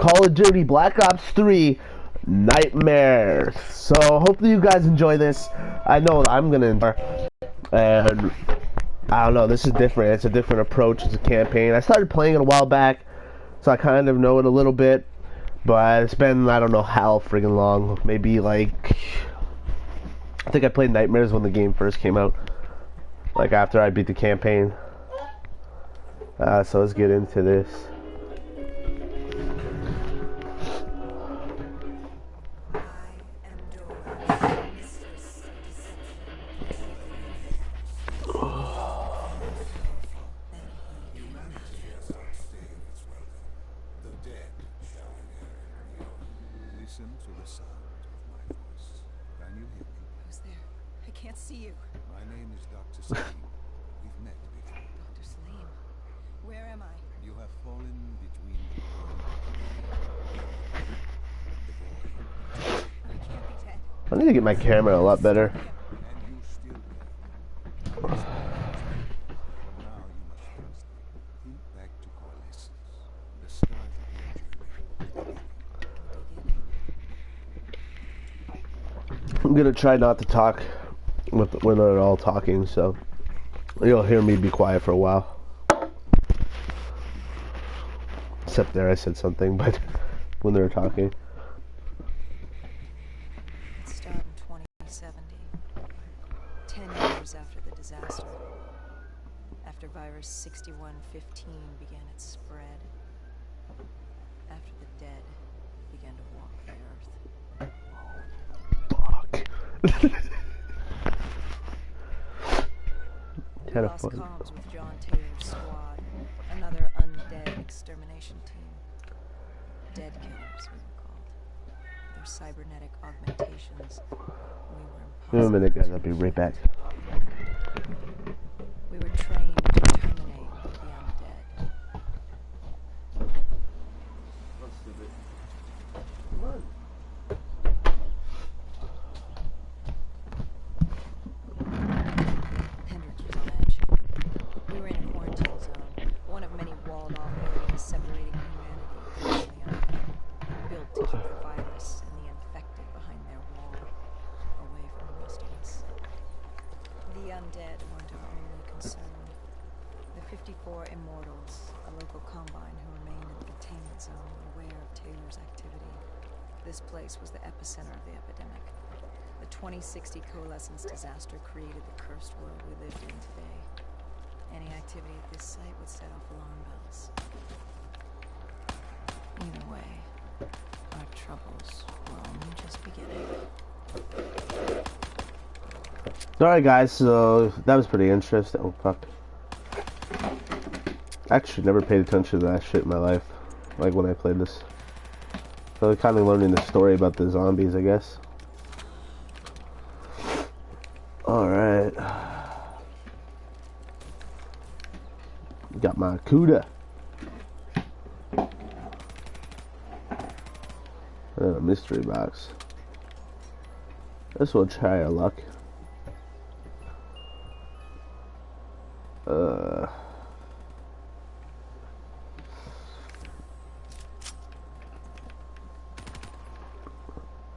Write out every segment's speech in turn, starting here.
Call of Duty Black Ops 3 Nightmares. So hopefully you guys enjoy this. I know I'm gonna enjoy, and I don't know, this is different. It's a different approach. It's a campaign. I started playing it a while back, so I kind of know it a little bit, but it's been, I don't know how friggin' long. Maybe like, I think I played Nightmares when the game first came out, like after I beat the campaign. So let's get into this. Listen to the sound of my voice. Can you hear me? Who's there? I can't see you. My name is Dr. Salim. We've met before. Dr. Salim. Where am I? You have fallen between the boy. I can't be dead. I need to get my camera a lot better. And you still can. From now you must trust me. Think back to our lessons. The start of your journey. I'm gonna try not to talk when they're all talking, so you'll hear me be quiet for a while. Except there I said something, but when they were talking. It started in 2070. 10 years after the disaster. After virus 6115 began its spread. After the dead began to walk the earth. We Kind of lost fun. comms with John Taylor's squad, another undead extermination team. Dead killers, we were called. Their cybernetic augmentations, we were In a minute, guys. I'll be right back. We were trained to terminate the undead. Hendrix was on edge. We were in a quarantine zone, one of many walled-off areas separating humanity from the undead, built to keep the virus and the infected behind their wall, away from the rest of us. The undead weren't our only concern. The 54 Immortals, a local combine who remained in the containment zone, were aware of Taylor's activity. This place was the epicenter of the epidemic. The 2060 coalescence disaster created the cursed world we lived in today. Any activity at this site would set off alarm bells. Either way, our troubles were only just beginning. Alright, guys. So that was pretty interesting. Oh fuck! I actually never paid attention to that shit in my life, like when I played this. So kind of learning the story about the zombies, I guess. Alright. Got my CUDA. And a mystery box. This will try our luck.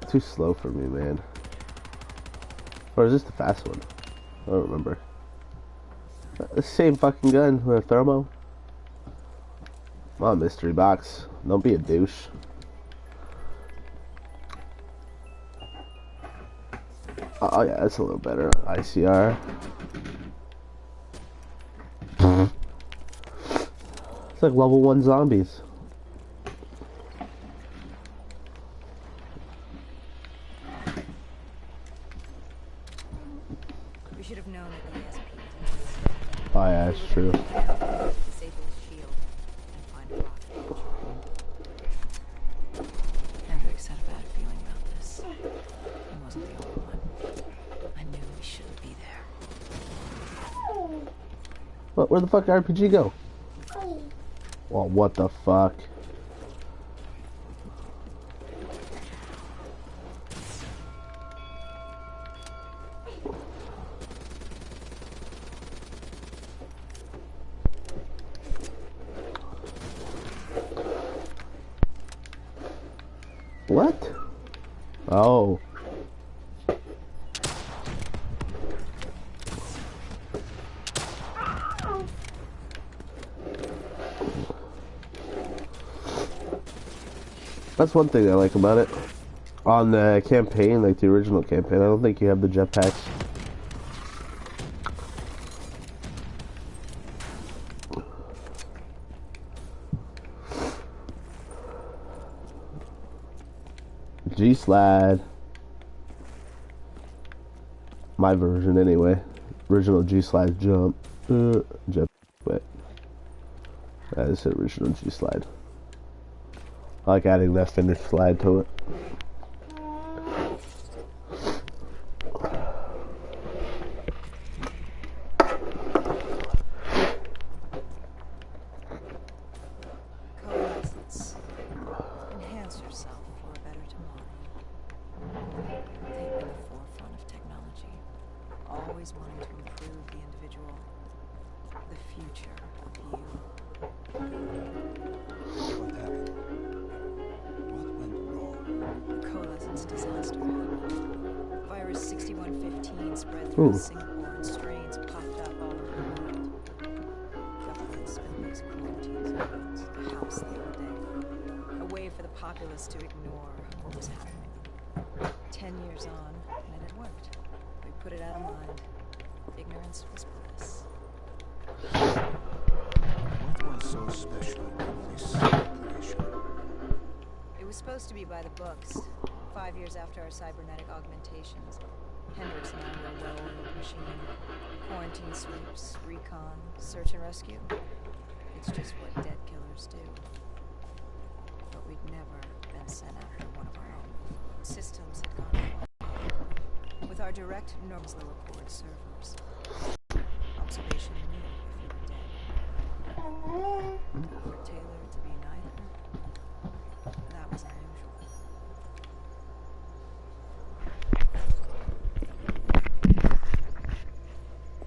Too slow for me, man. Or is this the fast one? I don't remember. The same fucking gun with a thermo. Come on, mystery box. Don't be a douche. Oh yeah, that's a little better. ICR. It's like level 1 zombies. We should have known that the ESP was Oh yeah, that's true. disable his shield and find a rocket. Hendrix had a bad feeling about this. He wasn't the only one. I knew we shouldn't be there. Where the fuck did RPG go? Well, what the fuck? What? Oh. That's one thing I like about it. On the campaign, like the original campaign, I don't think you have the jetpacks. G-slide. My version, anyway. Original G-slide jump. Jet. Wait. That is the original G-slide. I like adding that finish slide to it. Coalescence. Enhance yourself for a better tomorrow. Take the forefront of technology. Always wanting to improve the individual. The future of you. What happened? What went wrong? The coalescence disaster happened. Virus 6115 spread through Ooh. Singapore and strains popped up all over the world. Government spent these quarantine zones, the house the other day, a way for the populace to ignore what was happening. 10 years on, and it had worked. We put it out of mind. Ignorance was bliss. What was so special about this operation? It was supposed to be by the books. 5 years after our cybernetic augmentations, Hendricks and I were a well-oiled machine. Quarantine sweeps, recon, search and rescue. It's just what dead killers do. But we'd never been sent after one of our own. Systems had gone offline. With our direct norms lower board servers. Observation knew if you were dead. For Taylor to be neither, that was unusual.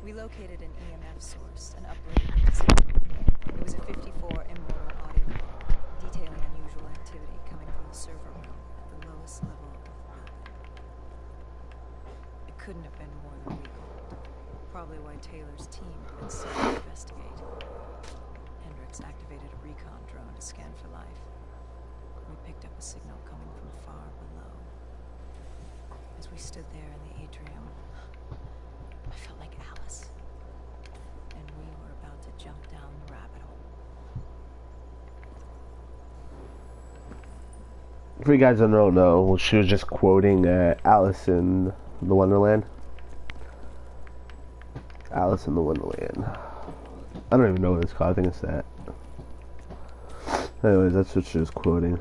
We located an EMF source and uploaded it to Singapore. It was a 54 immortal audio log, detailing unusual activity coming from the server room at the lowest level of the building. It couldn't have been more than a week old. Probably why Taylor's team had been sent to investigate. Hendricks activated a recon drone to scan for life. We picked up a signal coming from far below. As we stood there in the atrium, I felt like Alice. And we were about to jump down the rabbit hole. For you guys that don't know, she was just quoting Alice in the Wonderland. Alice in the Wonderland. I don't even know what it's called. I think it's that. Anyways, that's what she was quoting.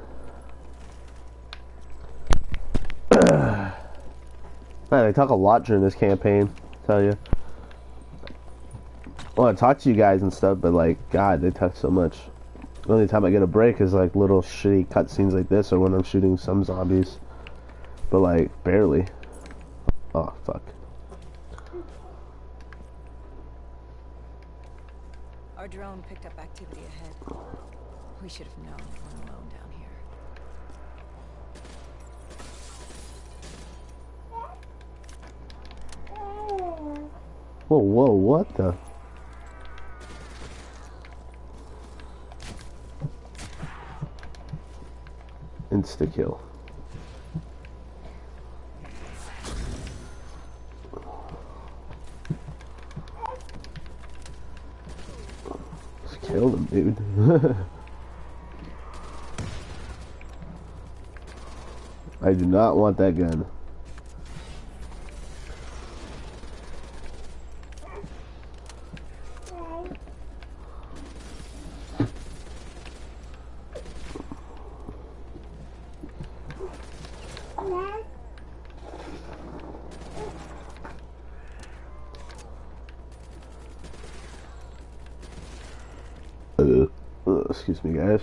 Man, they talk a lot during this campaign, I tell you. Well, I talk to you guys and stuff, but like, God, they talk so much. The only time I get a break is like little shitty cutscenes like this, or when I'm shooting some zombies. But like, barely. Oh, fuck. Our drone picked up activity ahead. We should have known we weren't alone down here. Whoa, whoa, what the? Insta-kill. Just killed him, dude. I do not want that gun. Excuse me, guys.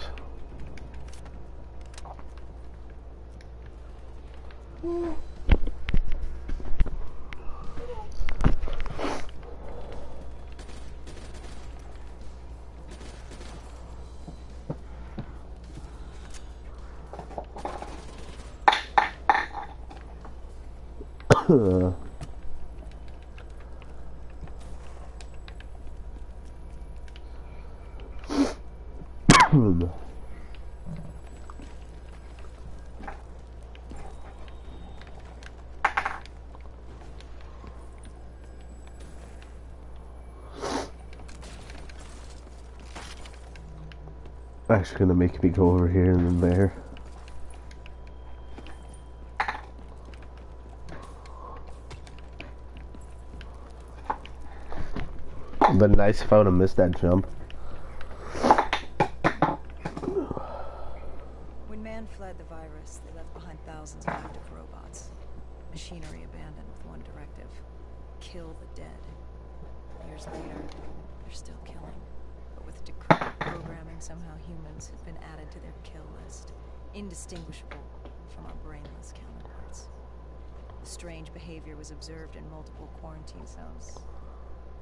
Actually gonna make me go over here and then there. But nice if I would have missed that jump. When man fled the virus, they left behind thousands of active robots. Machinery abandoned with one directive: kill the dead. Years later, they're still killing. But with decrepit programming, somehow humans had been added to their kill list, indistinguishable from our brainless counterparts. Strange behavior was observed in multiple quarantine zones.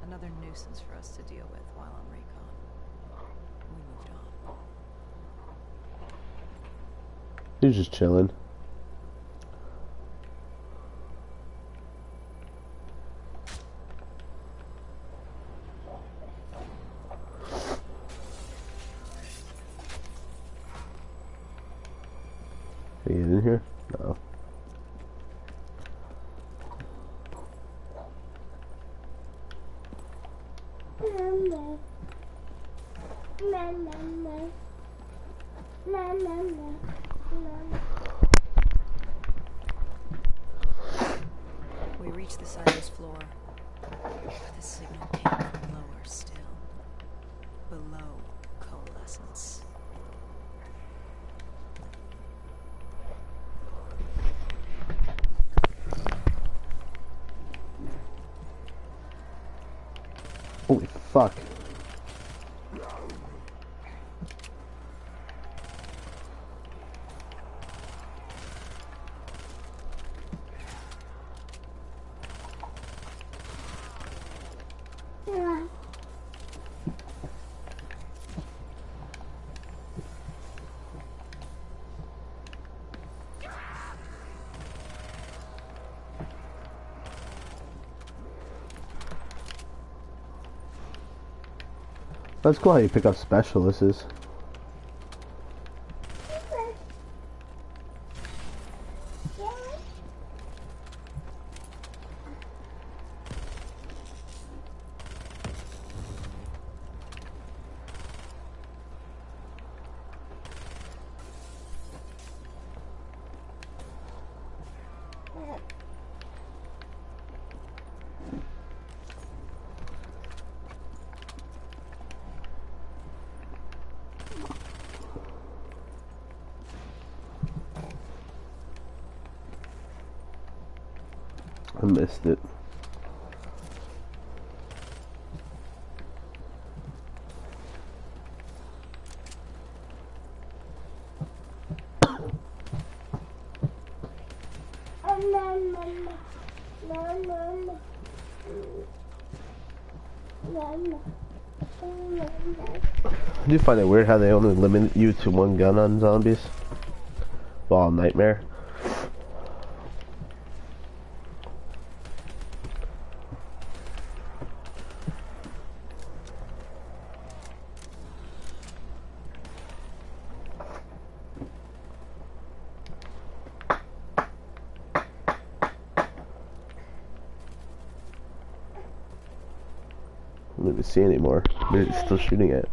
Another nuisance for us to deal with while on recon. We moved on. He's just chilling. Are you in here? No. We reached the silo's floor, but the signal came from lower still. Below coalescence. Holy fuck. That's cool how you pick up specialists. I missed it. Do you find it weird how they only limit you to one gun on zombies? Well, Nightmare. I don't even see anymore. They're still shooting it.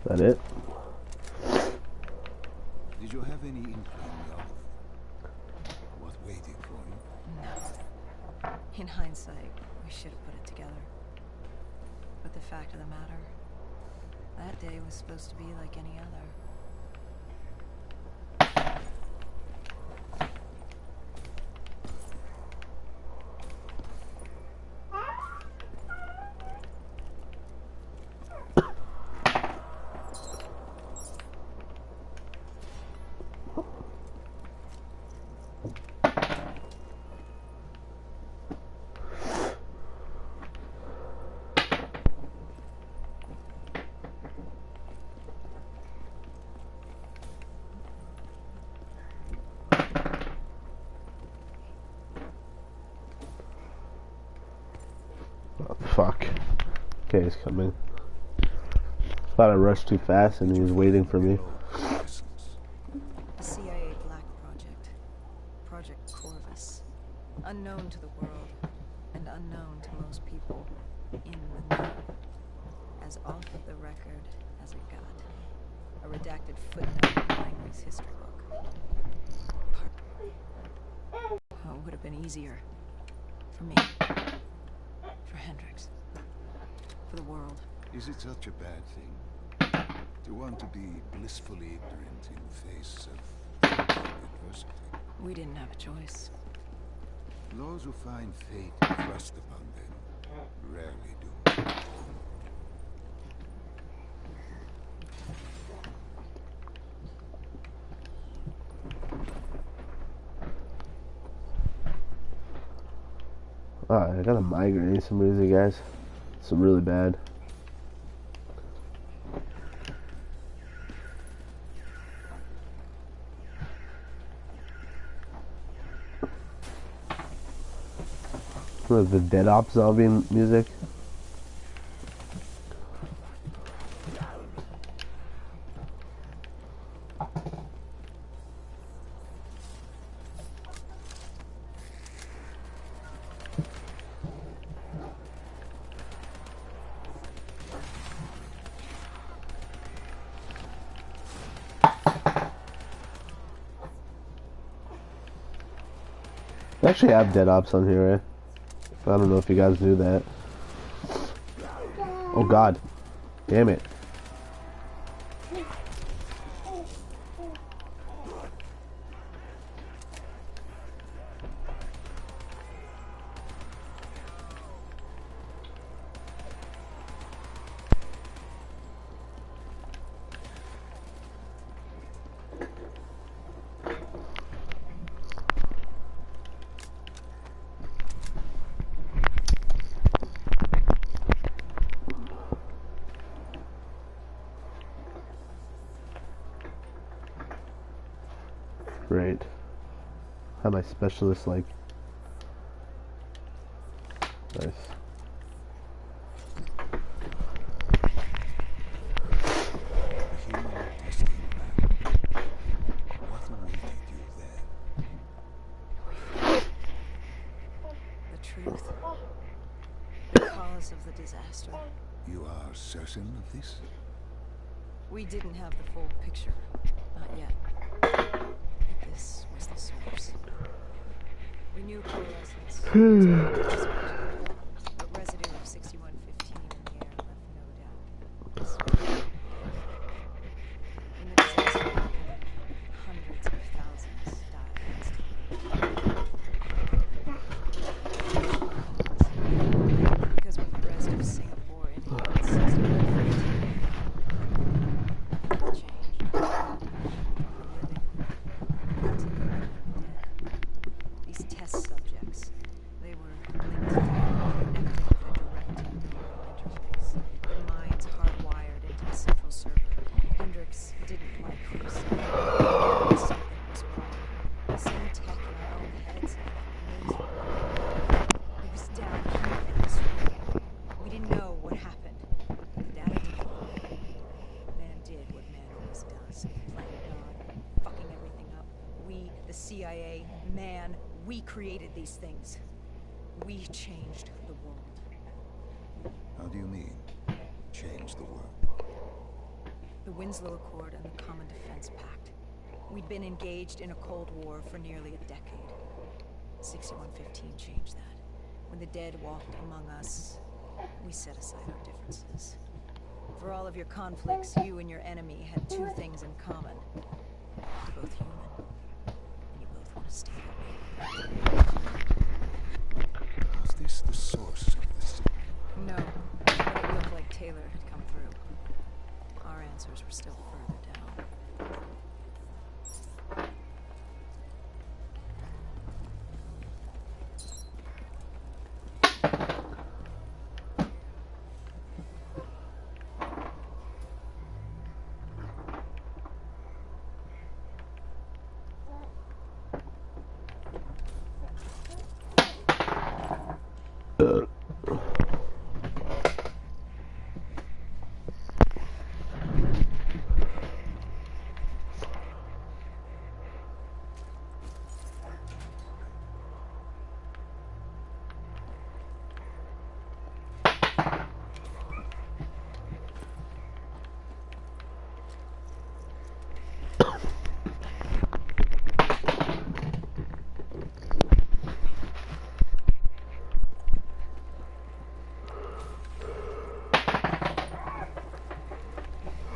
Is that it? Did you have any inkling of what waiting for you? No. In hindsight, We should have put it together. But the fact of the matter, that day was supposed to be like any other. Oh, fuck. Okay, he's coming. Thought I rushed too fast and he was waiting for me. The CIA Black Project. Project Corvus. Unknown to the world, and unknown to most people in the know. As off the record as it got. A redacted footnote in Langley's history book. Oh, it would have been easier. For me. For Hendricks. For the world. Is it such a bad thing? To want to be blissfully ignorant in the face of adversity? We didn't have a choice. Those who find fate thrust upon them rarely do. Oh, I got a migraine some reason, guys. It's really bad. What, the Dead Op zombie music? They actually have Dead Ops on here, right? I don't know if you guys knew that. Oh god. Damn it. Great. Have my specialist like nice. The human testing lab. What awaited you there? The truth. The cause of the disaster. You are certain of this? We didn't have the full picture. Not yet. But this was the source. We knew coalescence. The residue of 6115 in the air left no doubt. This was when the disaster happened, hundreds of thousands died. Because with the rest of Singapore in 6115, these test subjects, they were linked together, connected with a direct neural interface. Their minds hardwired into a central server. Hendricks didn't like Crusoe. Something was wrong. The same tech in our own heads. Amazing. It was down here in this room. We didn't know what happened. The data didn't lie. Man did what man always does. Playing God, fucking everything up. We, the CIA, man, we created these things. We changed the world. How do you mean, change the world? The Winslow Accord and the Common Defense Pact. We'd been engaged in a Cold War for nearly a decade. 6115 changed that. When the dead walked among us, we set aside our differences. For all of your conflicts, you and your enemy had two things in common. You're both human, and you both want to stay that way. Was this the source of the signal? No, but it looked like Taylor had come through. Our answers were still further down.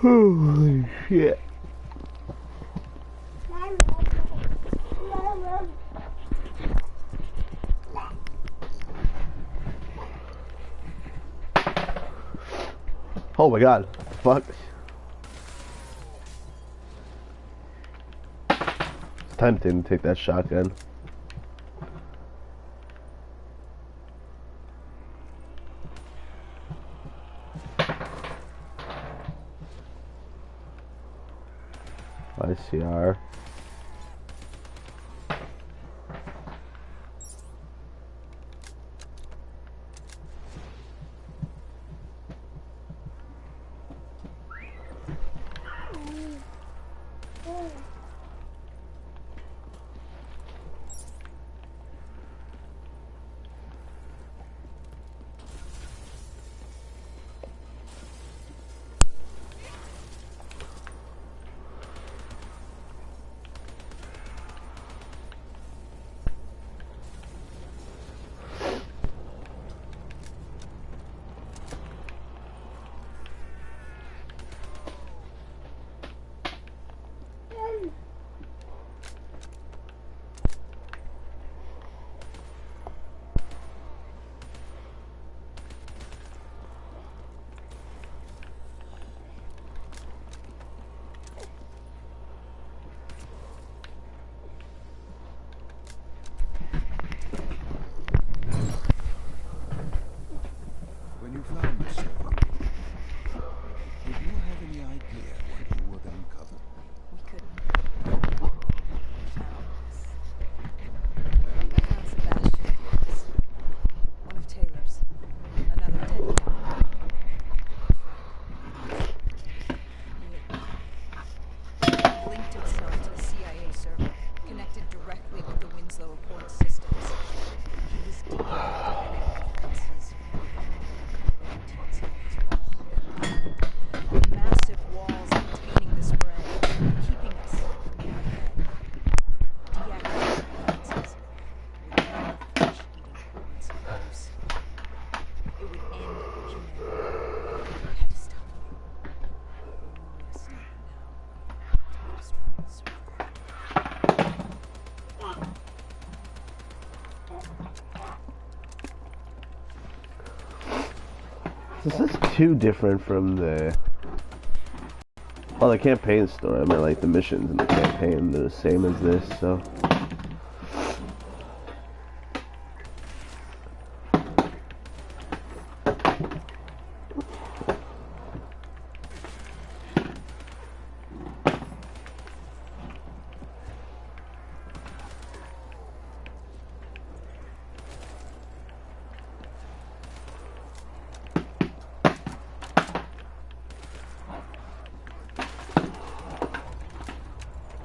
Holy shit. Oh my god. Fuck. It's tempting to take that shotgun. ICR. When you found the study, did you have any idea what you would uncover? We couldn't. I found Sebastian Pierce. One of Taylor's. Another dead cat. He linked himself to the CIA server, connected directly with the Winslow report systems. He was deep in enemy defenses. Massive walls containing the spread, keeping us from being dead. Deactivating defenses would never flesh-eating hordes loose. It would end humanity. We had to stop it. We are stopping now. To destroy the server. This is too different from the... Well, the campaign story. I mean, like, the missions in the campaign, they're the same as this, so...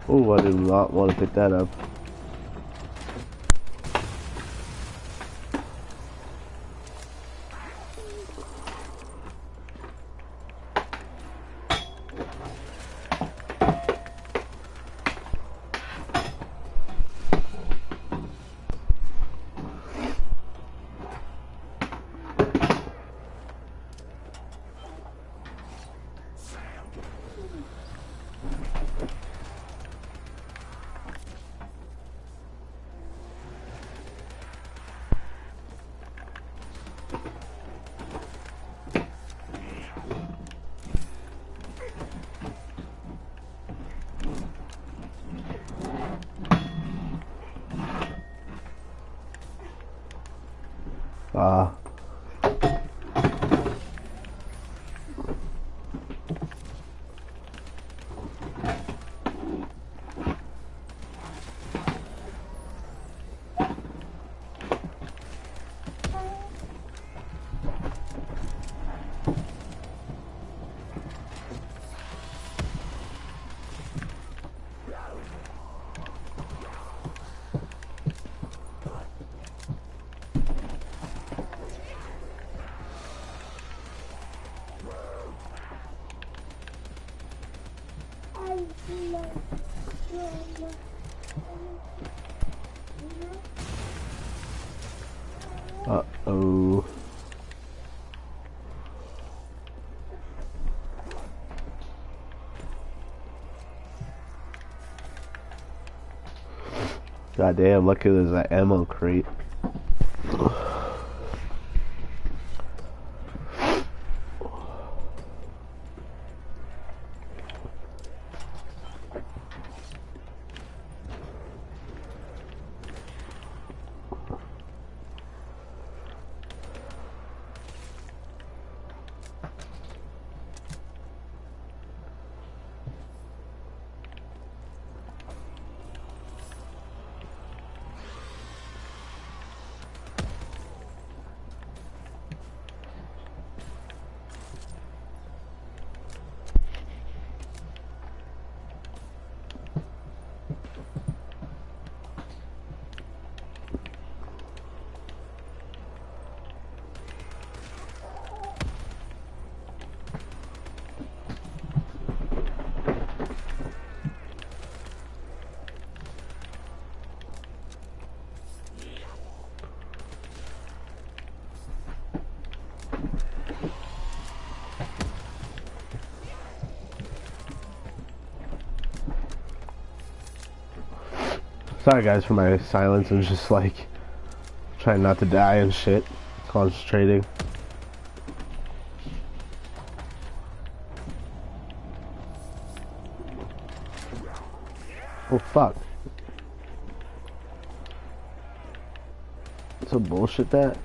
Oh, I did not want to pick that up. Uh, uh-oh. God damn, look at this, that ammo crate. Sorry guys for my silence, I'm just like trying not to die and shit. Concentrating. Oh fuck. So bullshit that.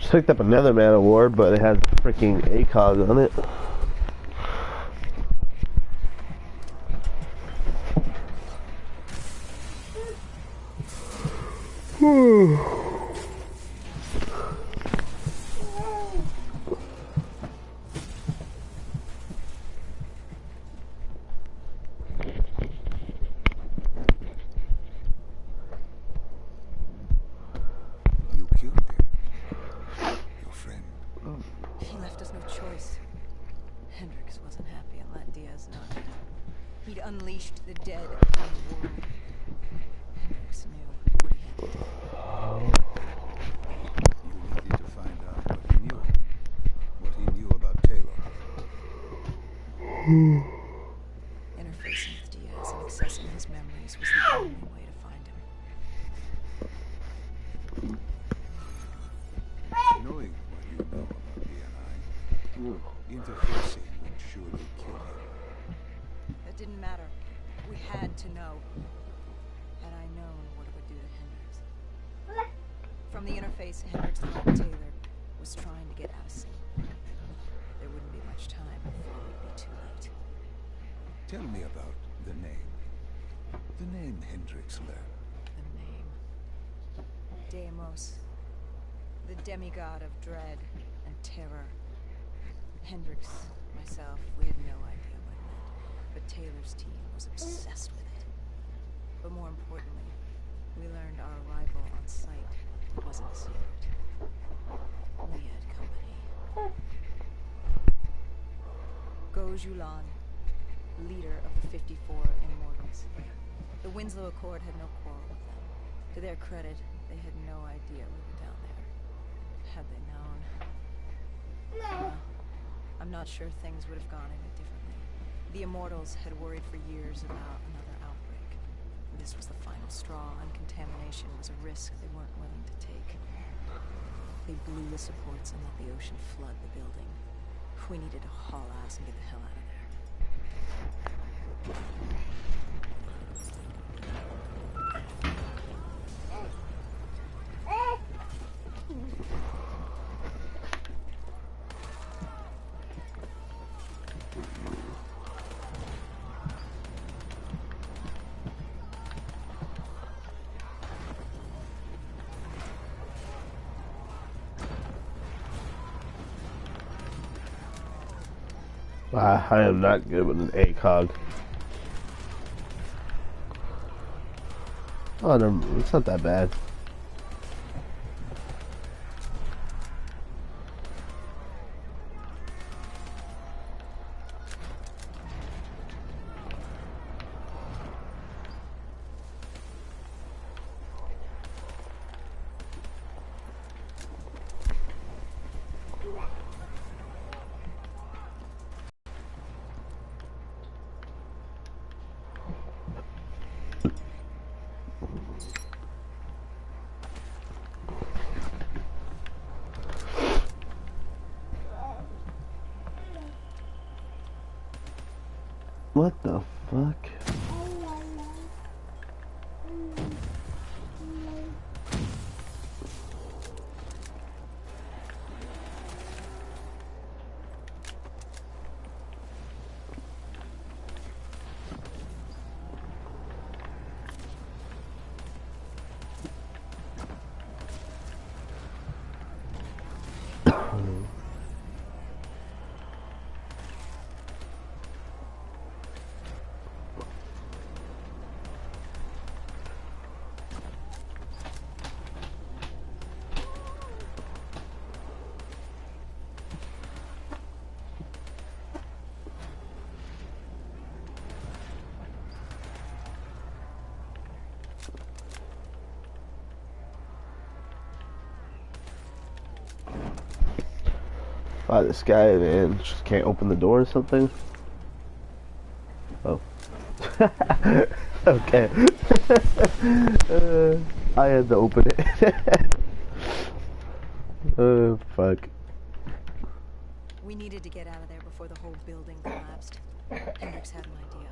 Just picked up another man award, but it had freaking ACOG on it. You killed him. Your friend. He left us no choice. Hendrix wasn't happy and let Diaz know that. He'd unleashed the dead upon the world. Hendrix knew what he had to do. You needed to find out what he knew. What he knew about Taylor. Interfacing with Diaz and accessing his memories was the only way to find him. Knowing what you know about DNI, interfacing would surely kill him. That didn't matter. We had to know. Had I known what it would do to Hendrix. From the interface, Hendrix thought Taylor was trying to get out of sync. There wouldn't be much time before it would be too late. Tell me about the name. The name Hendrix learned. The name. Deimos. The demigod of dread and terror. Hendrix, myself, we had no idea what it meant, but Taylor's team was obsessed with it. But more importantly, we learned our arrival on site wasn't a secret. We had company. Gojulan, leader of the 54 Immortals. The Winslow Accord had no quarrel with them. To their credit, they had no idea we were down there. Had they known... Well, I'm not sure things would have gone any differently. The Immortals had worried for years about another outbreak. This was the final straw, and contamination was a risk they weren't willing to take. They blew the supports and let the ocean flood the building. We needed to haul ass and get the hell out of there. I am not good with an ACOG. Oh, no, it's not that bad. What the fuck? This guy, man, just can't open the door or something. Oh. Okay. I had to open it. Oh, fuck. We needed to get out of there before the whole building collapsed. Hendricks had an idea.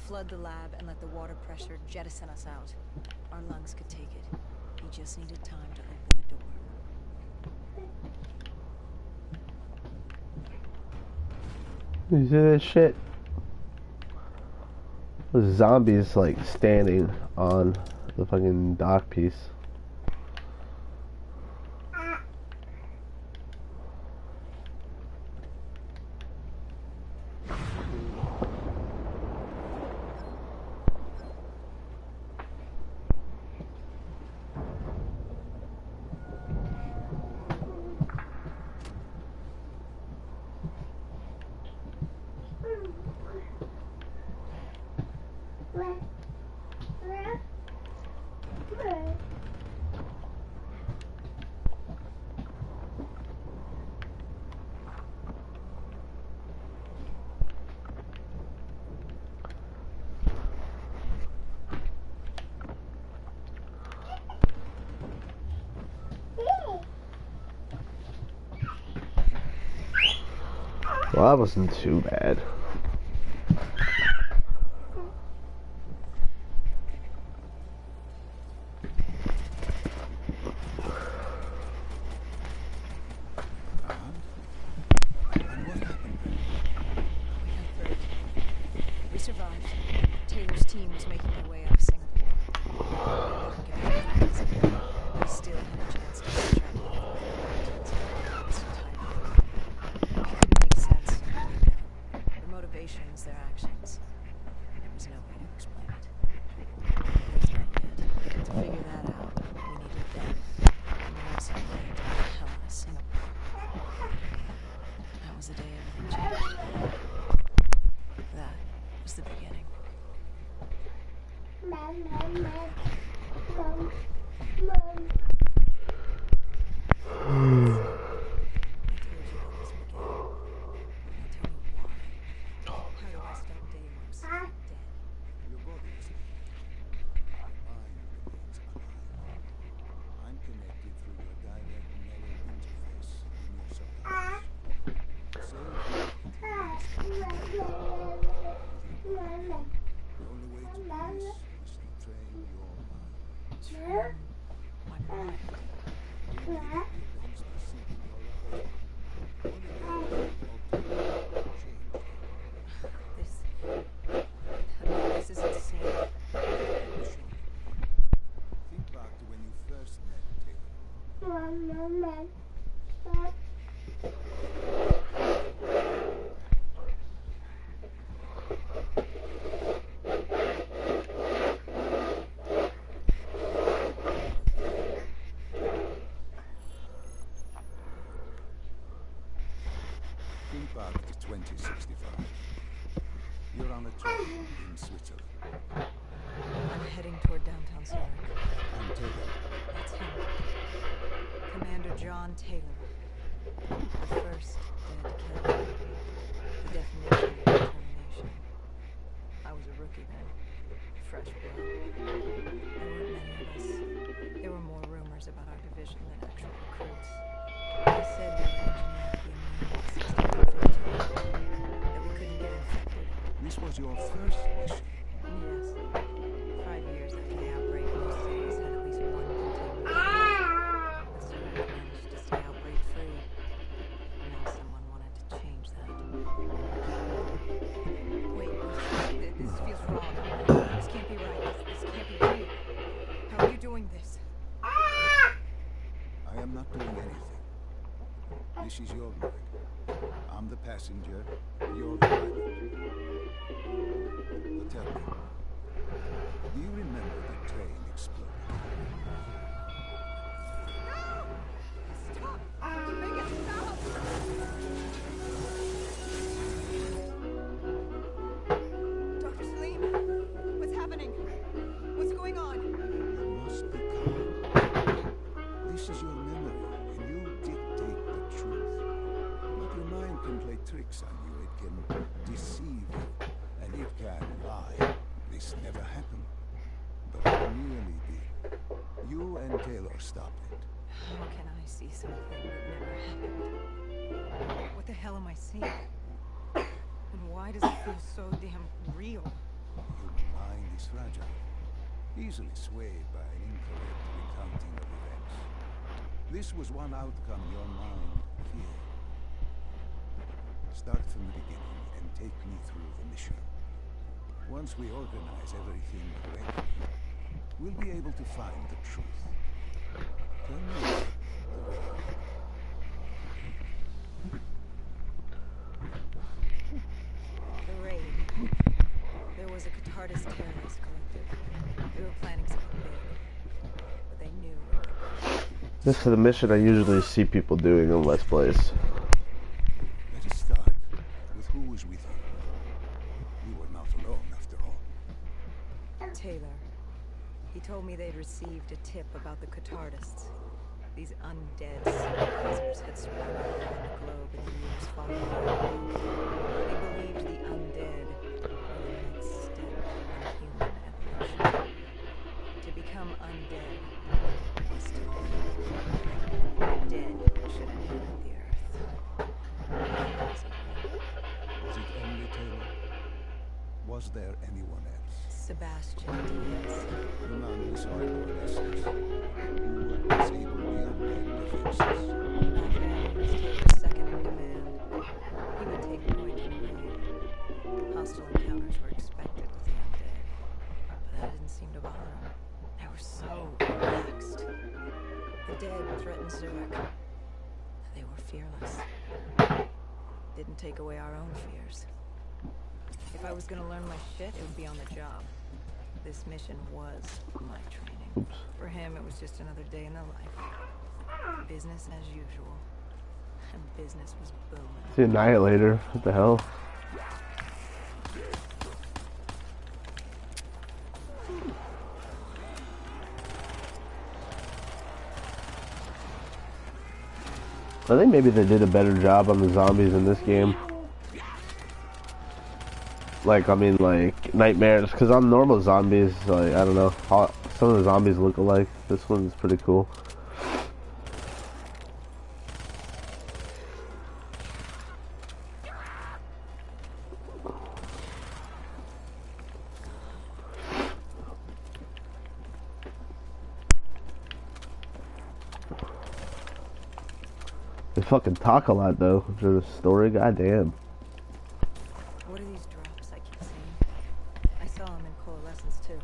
Flood the lab and let the water pressure jettison us out. Our lungs could take it. We just needed time to open the door. You see that shit? The zombies like standing on the fucking dock piece. Well, that wasn't too bad. And what happened then? We got hurt. We survived. Taylor's team was making their way out of Singapore. They couldn't get out of the prison. We still had a chance to extract the quarantines. It's entirely. It couldn't make sense. Their motivations, their actions. There was no way to explain it. At least not yet. To figure that out, we needed them. And we also needed to get the hell out of Singapore. That was the day everything changed. That was the beginning. Your body is The only way to peace is to train your mind. Train my mind. Immediately against the seat in your life. Only then can you alter, change. This is insane. I'll show you. Think back to when you first met Taylor. Think back to 2065. You're on a train in Switzerland. I'm heading toward downtown Zurich. And Taylor, That's him. Commander John Taylor. The first dead killer. The definition of determination. I was a rookie then. Fresh blood. There weren't many of us. There were more rumors about our division than actual recruits. They said we were engineered to be immune to 1615. That we couldn't get infected. this was your first mission. Yes. 5 years after the outbreak, most cities had at least one containment. But Zurich managed to stay outbreak-free. Now someone wanted to change that. Wait, this feels wrong. This can't be right. This can't be real. How are you doing this? I am not doing anything. This is your ride. I'm the passenger. You're the driver. But tell me, do you remember the train exploding? Stop! Make it stop! Dr. Salim, what's happening? What's going on? You must be calm. This is your memory, and you dictate the truth. But your mind can play tricks on you. It can deceive you, and it can lie. This never happened, but it nearly did. You and Taylor stopped it. How can I see something that never happened? What the hell am I seeing? And why does it feel so damn real? Human mind is fragile, easily swayed by an incorrect recounting of events. This was one outcome your mind feared. Start from the beginning and take me through the mission. Once we organize everything correctly, we'll be able to find the truth. Tell me the way. The raid. There was a Cathartist terrorist collective. They were planning something big. But they knew. This is the mission I usually see people doing in Let's Plays. Let us start with who was with you. You were not alone, after all. Taylor. He told me they'd received a tip about the Cathartists. These undead sympathizers had spread around the globe in the years following. They believed the undead were the next step in human evolution. To become undead was to live. The dead should inherit the earth. Was it only Taylor? Was there anyone else? Sebastian Diaz. The man who saw your lessons, who would disable the undead defenses. That man was Taylor's second in command. He would take point in the raid. Hostile encounters were expected with the undead, but that didn't seem to bother him. They were so relaxed. The dead threatened Zurich. They were fearless. Didn't take away our own fears. If I was gonna learn my shit, it would be on the job. This mission was my training. Oops. For him, it was just another day in the life. Business as usual. And business was booming. The Annihilator. What the hell? I think maybe they did a better job on the zombies in this game. Like, I mean, like, nightmares. Because on normal zombies, like, I don't know, some of the zombies look alike. This one's pretty cool. They fucking talk a lot though. Through the story, goddamn. What are these drops I keep seeing? I saw them in coalescence too.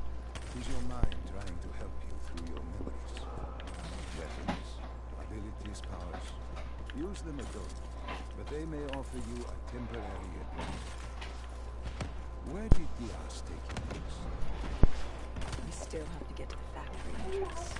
Is your mind trying to help you through your memories? Weapons, abilities, powers. Use them at all, but they may offer you a temporary advantage. Where did Diaz take you next? We still have to get to the factory entrance.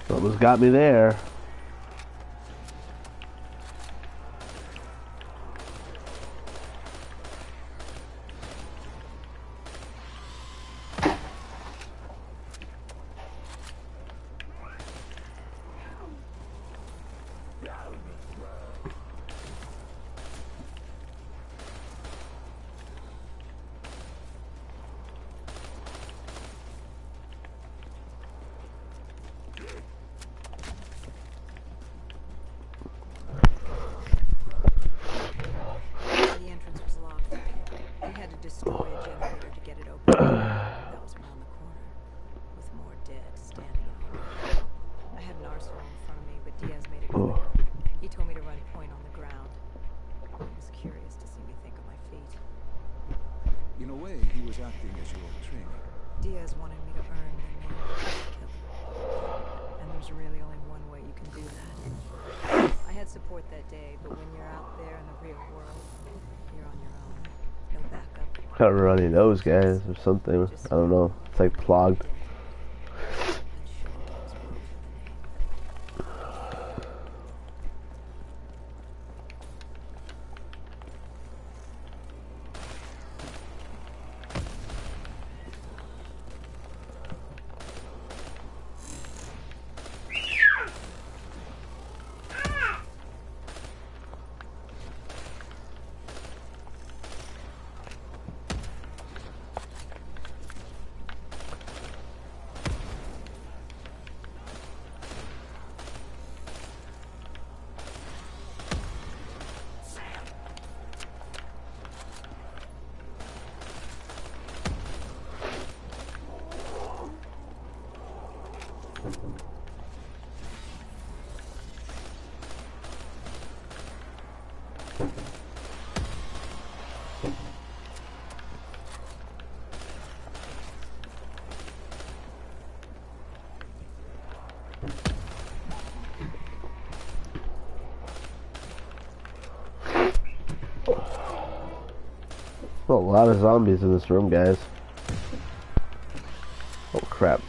Something's got me there. The entrance was locked. We had to destroy a generator to get it open. That was around the corner, with more dead standing in the way. I had an arsenal in front of me, but Diaz made it clear. He told me to run point on the ground. He was curious to see me think on my feet. In a way, he was acting as your trainer. Diaz wanted me to earn the name of the killer. And there's really only one way you can do that. I had support that day, but when you're out there in the real world, you're on your own. No backup. Got a runny nose, guys, or something. I don't know. It's like clogged. And sure was Bo3 the name. A lot of zombies in this room, guys. Oh crap.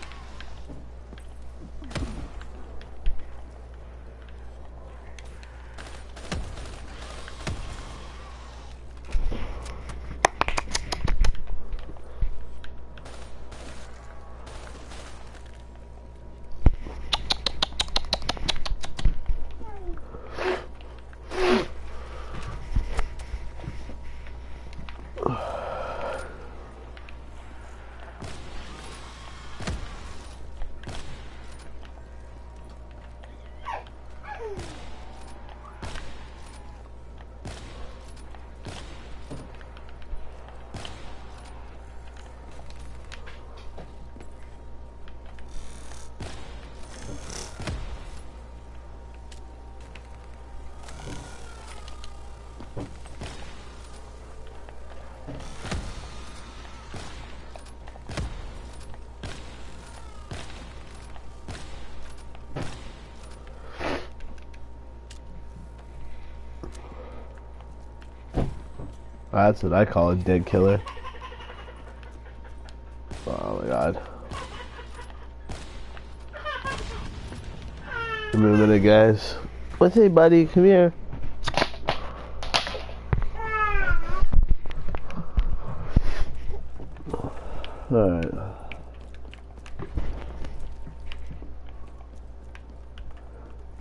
That's what I call a dead killer. Oh my god. Give me a minute, guys. What's hey, buddy? Come here. Alright.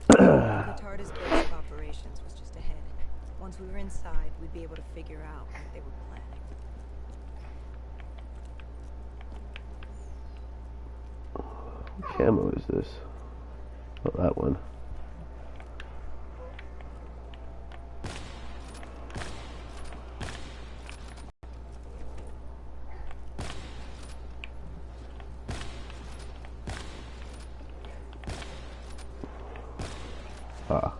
Cotarda's base of operations was just ahead. Once we were inside, we'd be able to figure out what they were planning. What camo is this? Oh, that one. Ah.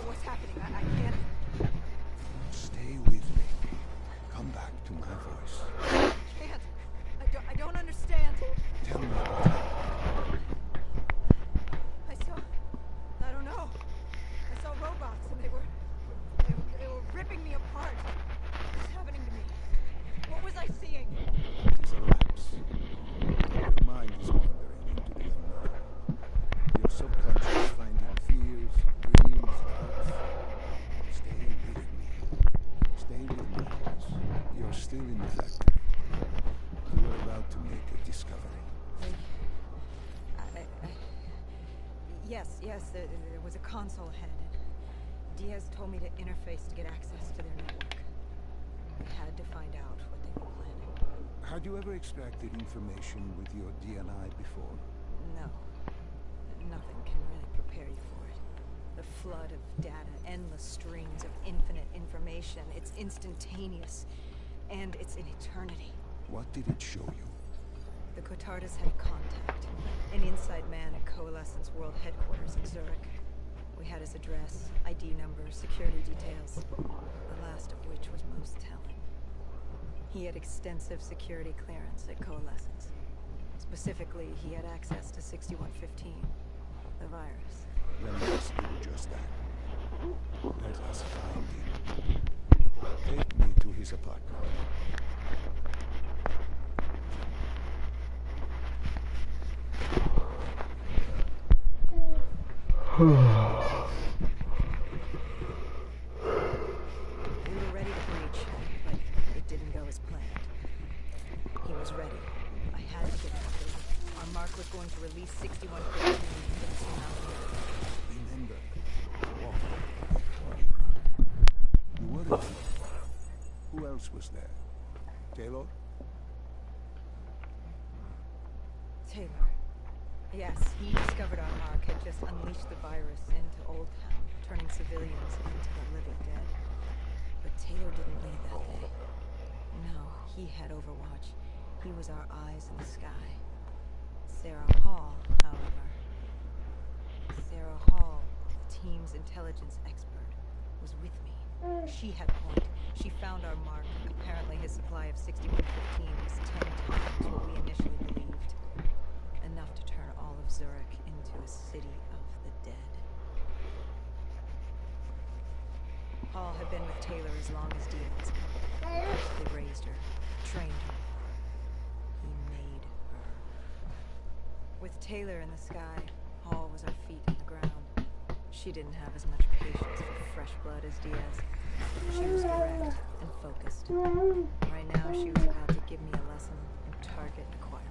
What's happening? I can't. Stay with me. Come back to my voice. I can't. I don't understand. Tell me what happened. I saw. I don't know. I saw robots and they were ripping me apart. What's happening to me? What was I seeing? It is a lapse. Your mind is wandering into the unknown. Your subconscious finding fears, dreams, doubts. Stay with me. Stay with me, Alice. You're still in the factory. You are about to make a discovery. Yes, there was a console ahead. Diaz told me to interface to get access to their network. We had to find out what they were planning. Had you ever extracted information with your DNI before? No. Nothing can really prepare you for it. The flood of data, endless strings of infinite information. It's instantaneous. And it's in eternity. What did it show you? The Cotardas had contact. An inside man at Coalescence World Headquarters in Zurich. We had his address, ID number, security details. The last of which was most telling. He had extensive security clearance at Coalescence. Specifically, he had access to 6115, the virus. Then let's do just that. Let us find him. Take me to his apartment. We were ready to breach, but it didn't go as planned. He was ready. I had to get him through. Our mark was going to release 6115 and somehow. Remember, walk. You were alone. Who else was there? Taylor? Taylor. Yes, he discovered our mark had just unleashed the virus into Old Town, turning civilians into the living dead. But Taylor didn't lead that day. No, he had Overwatch. He was our eyes in the sky. Sarah Hall, however. Sarah Hall, the team's intelligence expert, was with me. She had point. She found our mark. Apparently his supply of 6115 was 10 times what we initially believed. Enough to turn all of Zurich into a city of the dead. Hall had been with Taylor as long as Diaz. They raised her, Taylor in the sky, Hall was our feet in the ground. She didn't have as much patience for fresh blood as Diaz. She was direct and focused. Right now, she was about to give me a lesson in target acquirement.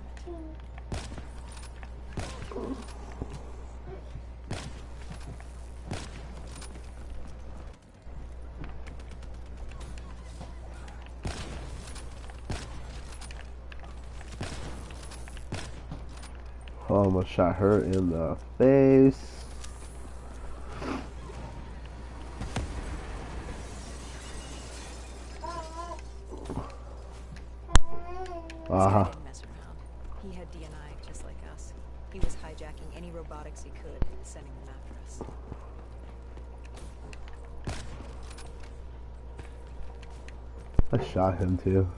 Almost shot her in the face. This guy didn't mess around. He had DNI just like us. He was hijacking any robotics he could and sending them after us. I shot him too.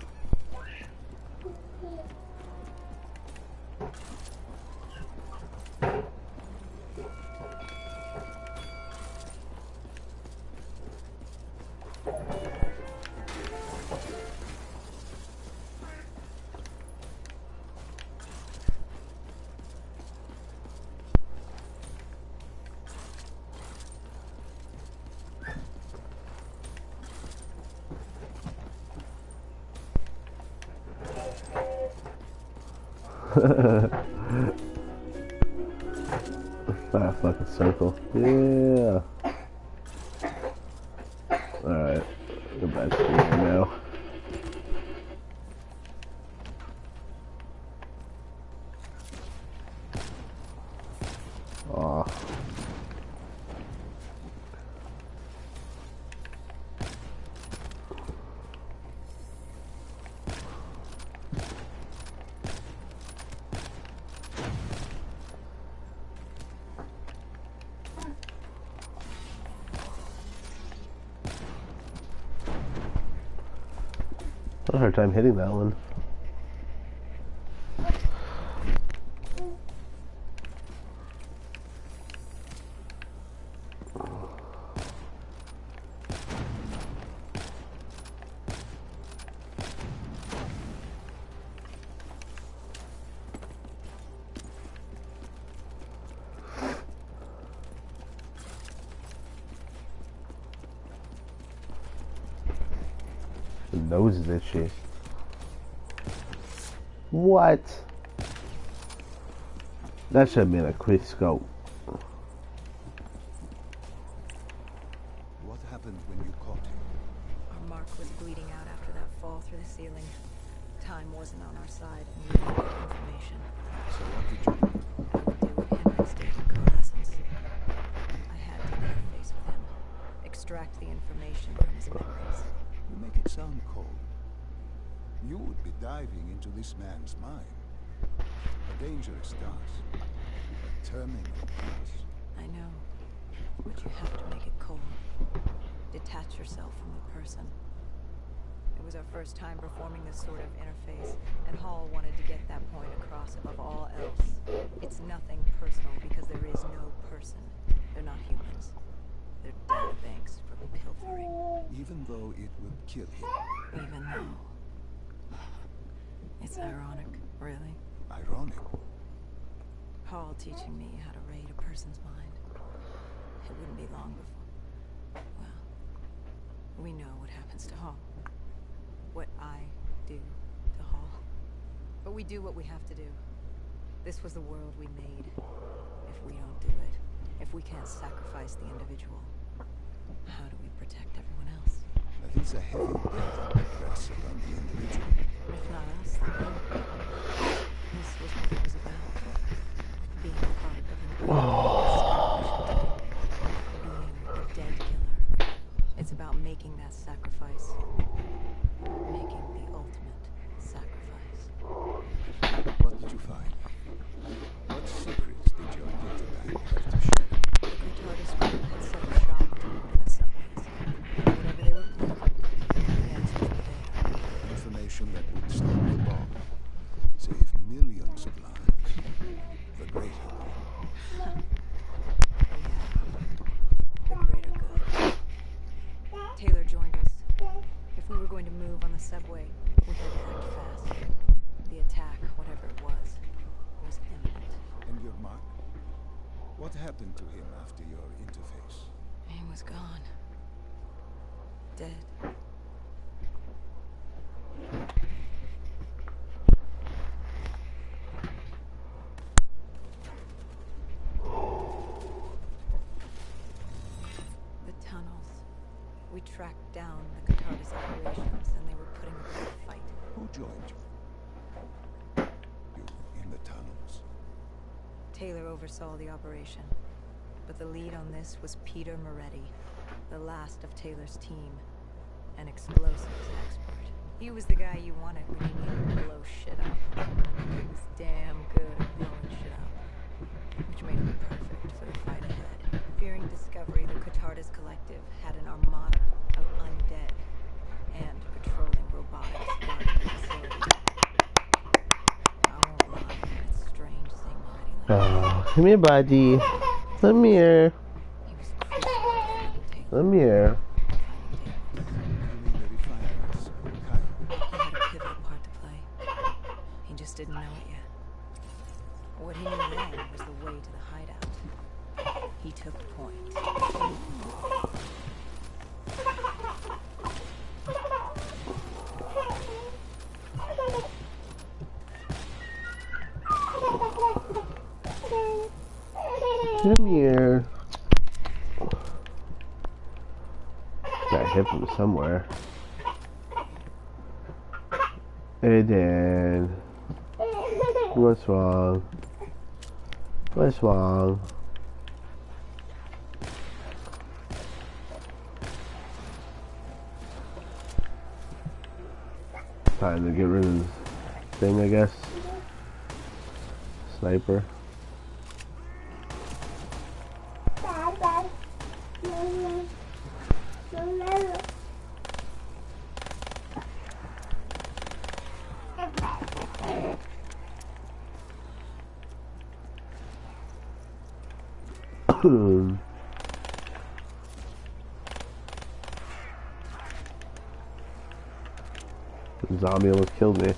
That fucking circle. Yeah. Alright. Go back to here now. Aw. I had a hard time hitting that one. The nose is itchy. What? That should have been a quick scope. What happened when you caught him? Our mark was bleeding out after that fall through the ceiling. Time wasn't on our side, and we needed information. So what did you do? I would do what Henry's did in coalescence. I had to interface with him, extract the information from his memories. You make it sound cold. You would be diving into this man's mind. A dangerous task. A terminal task. I know, but you have to make it cold. Detach yourself from the person. It was our first time performing this sort of interface, and Hall wanted to get that point across above all else. It's nothing personal because there is no person. They're not humans. They're data banks for pilfering. Even though it would kill him. Even though. It's ironic, really. Ironic. Hall teaching me how to read a person's mind. It wouldn't be long before. Well, we know what happens to Hall. What I do to Hall. But we do what we have to do. This was the world we made. If we don't do it, if we can't sacrifice the individual, how do we protect everyone else? That is a heavy debt rests upon the individual. If not us, then this was what it was about. Being a part of an established being a dead killer. It's about making that sacrifice. Making the ultimate sacrifice. What did you find? What secrets did your data bank have to share? The TARDIS group had set up shop in the subways. Whatever they were planning, the answers were there. Information that happened to him after your interface? He was gone. Dead. The tunnels. We tracked down the Catharsis operations, and they were putting up a fight. Who joined you in the tunnels? Taylor oversaw the operation, but the lead on this was Peter Moretti, the last of Taylor's team, an explosives expert. He was the guy you wanted when you needed to blow shit up. He was damn good at blowing shit up, which made him perfect for the fight ahead. Fearing discovery, the Catharsis Collective had an armada of undead and patrolling robotics guarding the facility. I won't lie, it's strange seeing Moretti like that. Oh, come here, buddy. Come here. He was crucial. Come here. You mean the refiners, Kyle? He had a pivotal part to play. He just didn't know it yet. What he knew then was the way to the hideout. He took point. Come here. Got hit from somewhere. Hey, Dan. What's wrong? What's wrong? Time to get rid of this thing, I guess. Sniper. The zombie almost killed me.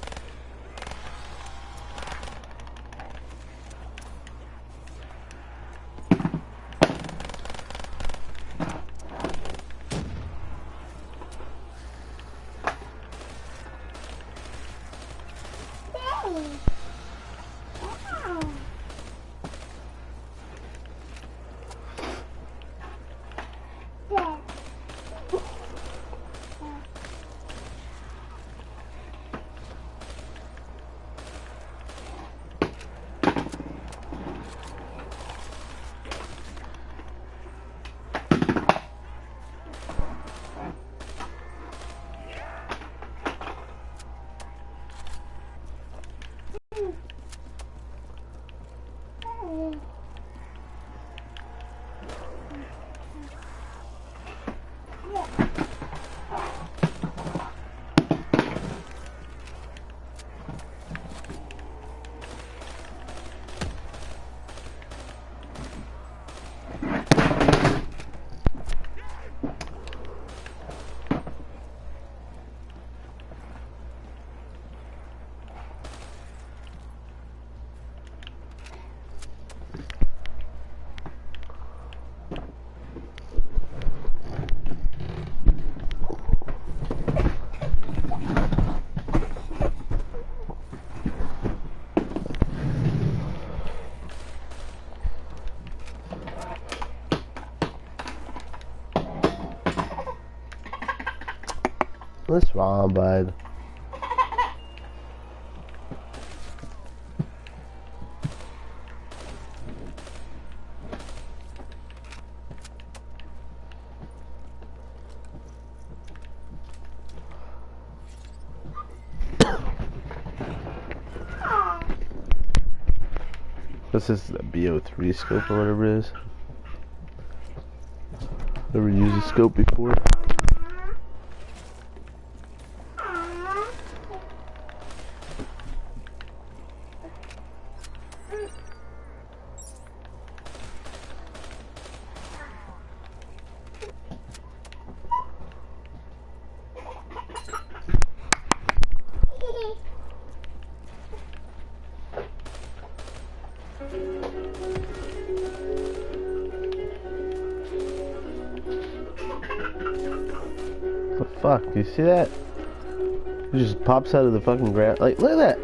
What's wrong, bud? This is the Bo3 scope or whatever it is. Never used a scope before. fuck? Do you see that? He just pops out of the fucking ground. Like, look at that.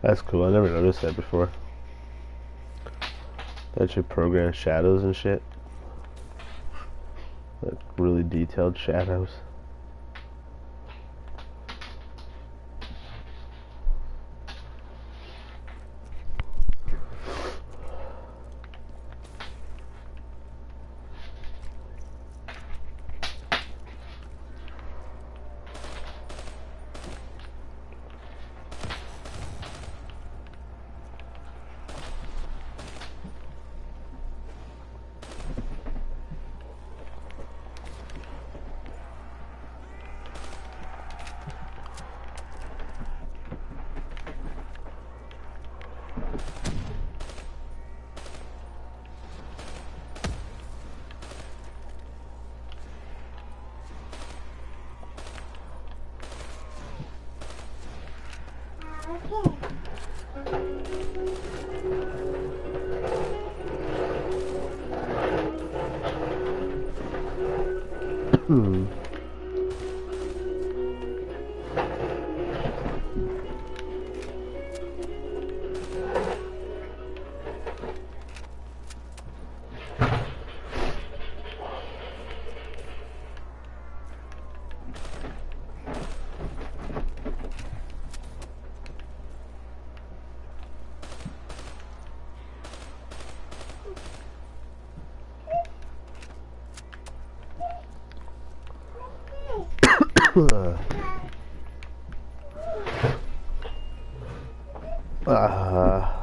That's cool. I never noticed that before. That should program shadows and shit. Like really detailed shadows.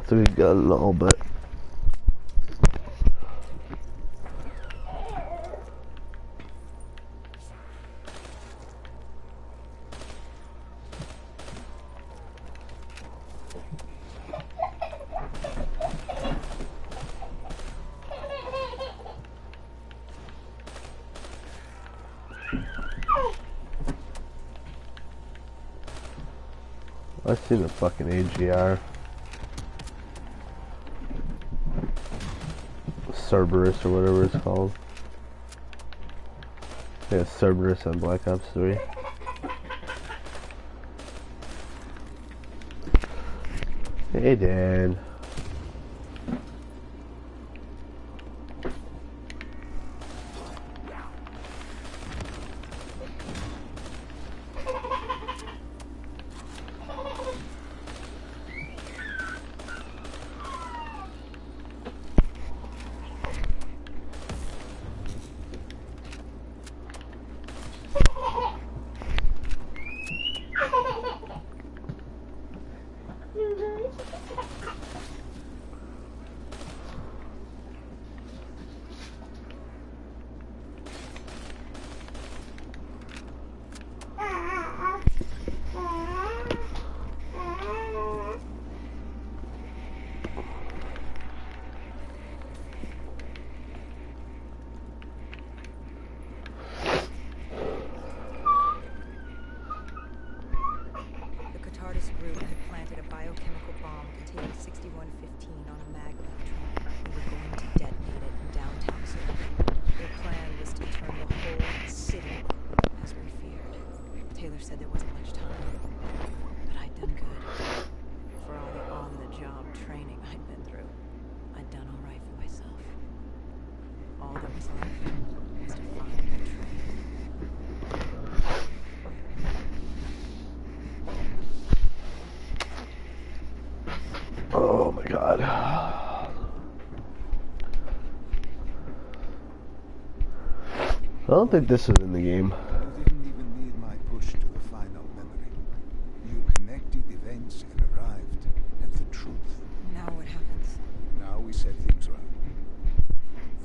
So we got a little bit. I seen the fucking AGR. Cerberus or whatever it's called. Yeah, Cerberus on Black Ops 3. Hey, Dan. Group had planted a biochemical bomb containing 6115 on a magnet train. They were going to detonate it in downtown Seoul. Their plan was to turn the whole city, as we feared. Taylor said there wasn't much time, but I'd done good. For all the on-the-job training I'd been through, I'd done all right for myself. All that was left was to find the train. Oh my god. I don't think this is in the game. You didn't even need my push to the final memory. You connected events and arrived at the truth. Now what happens? Now we set things right.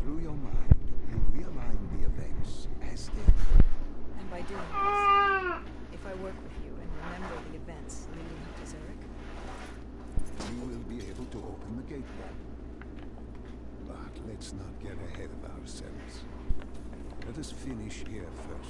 Through your mind, you realign the events as they occur. And by doing this, if I work with you and remember the events leading up to Zurich, you will be able to open the gateway. But let's not get ahead of ourselves. Let us finish here first.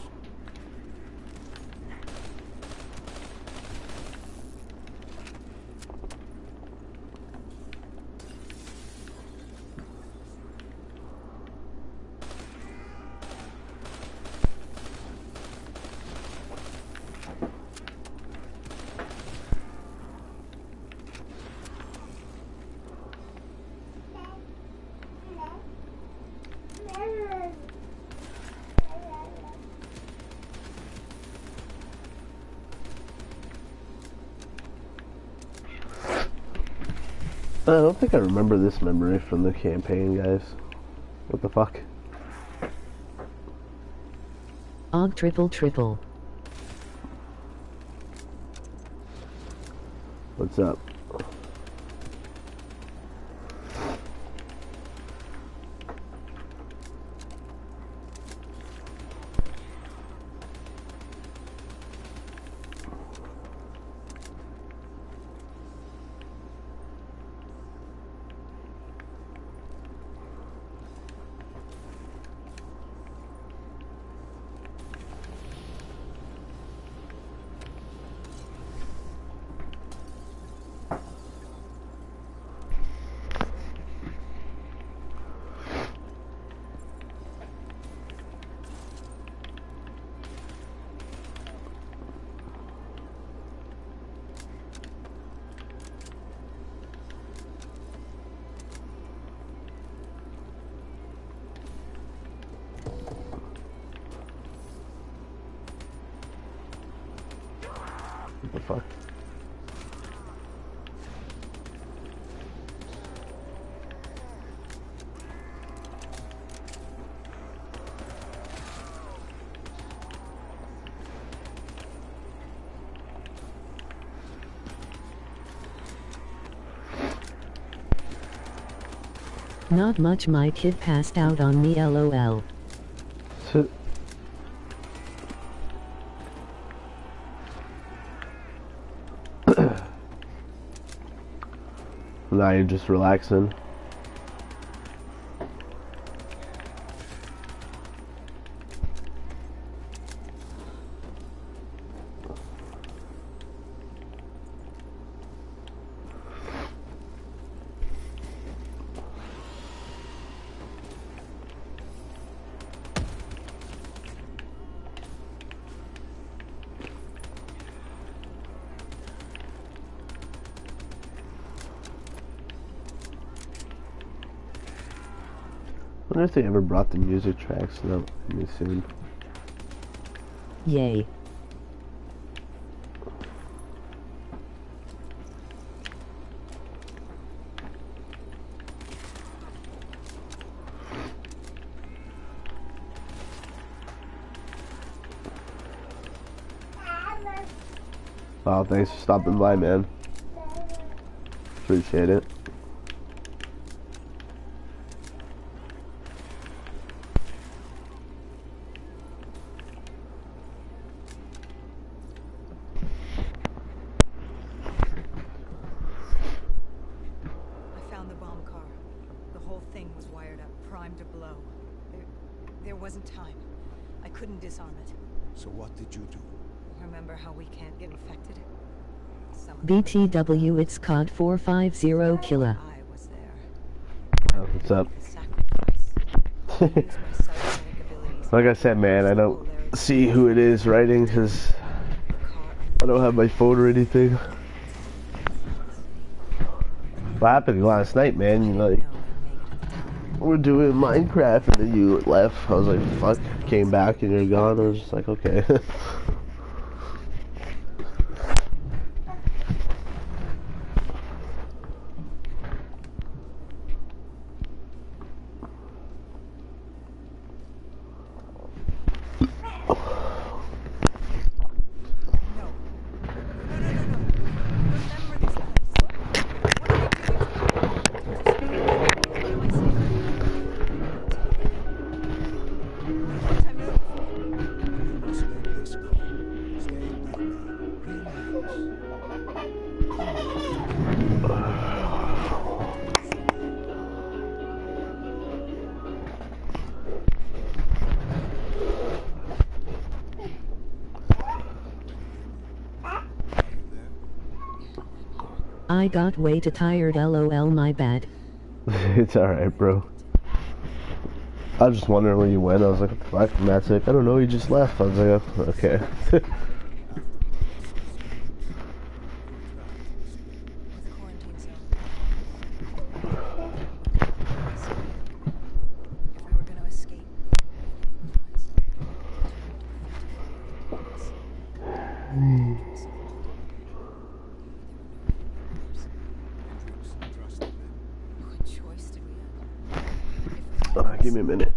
I don't think I remember this memory from the campaign, guys. What the fuck? Og triple triple. What's up? What the fuck? Not much, my kid passed out on me, lol. So, now you're just relaxing. I wonder if they ever brought the music tracks. No, let me soon. Yay. Wow, thanks for stopping by, man. Appreciate it. I found the bomb car. The whole thing was wired up, primed to blow. There wasn't time. I couldn't disarm it. So what did you do? Remember how we can't get infected? BTW, it's COD 450 killer. I was there. Oh, what's up? Sacrifice. Use my cybernetic abilities. Like I said, man, I don't see who it is writing because I don't have my phone or anything. What happened last night, man? You like, we're doing Minecraft and then you left. I was like, fuck. Came back and you're gone. I was just like, okay. I got way too tired, lol, my bad. It's alright, bro. I was just wondering where you went. I was like, what the fuck? Matt's like, I don't know, he just left. I was like, oh, okay. With quarantine zone, if we were going to escape, what choice did we have? Give me a minute.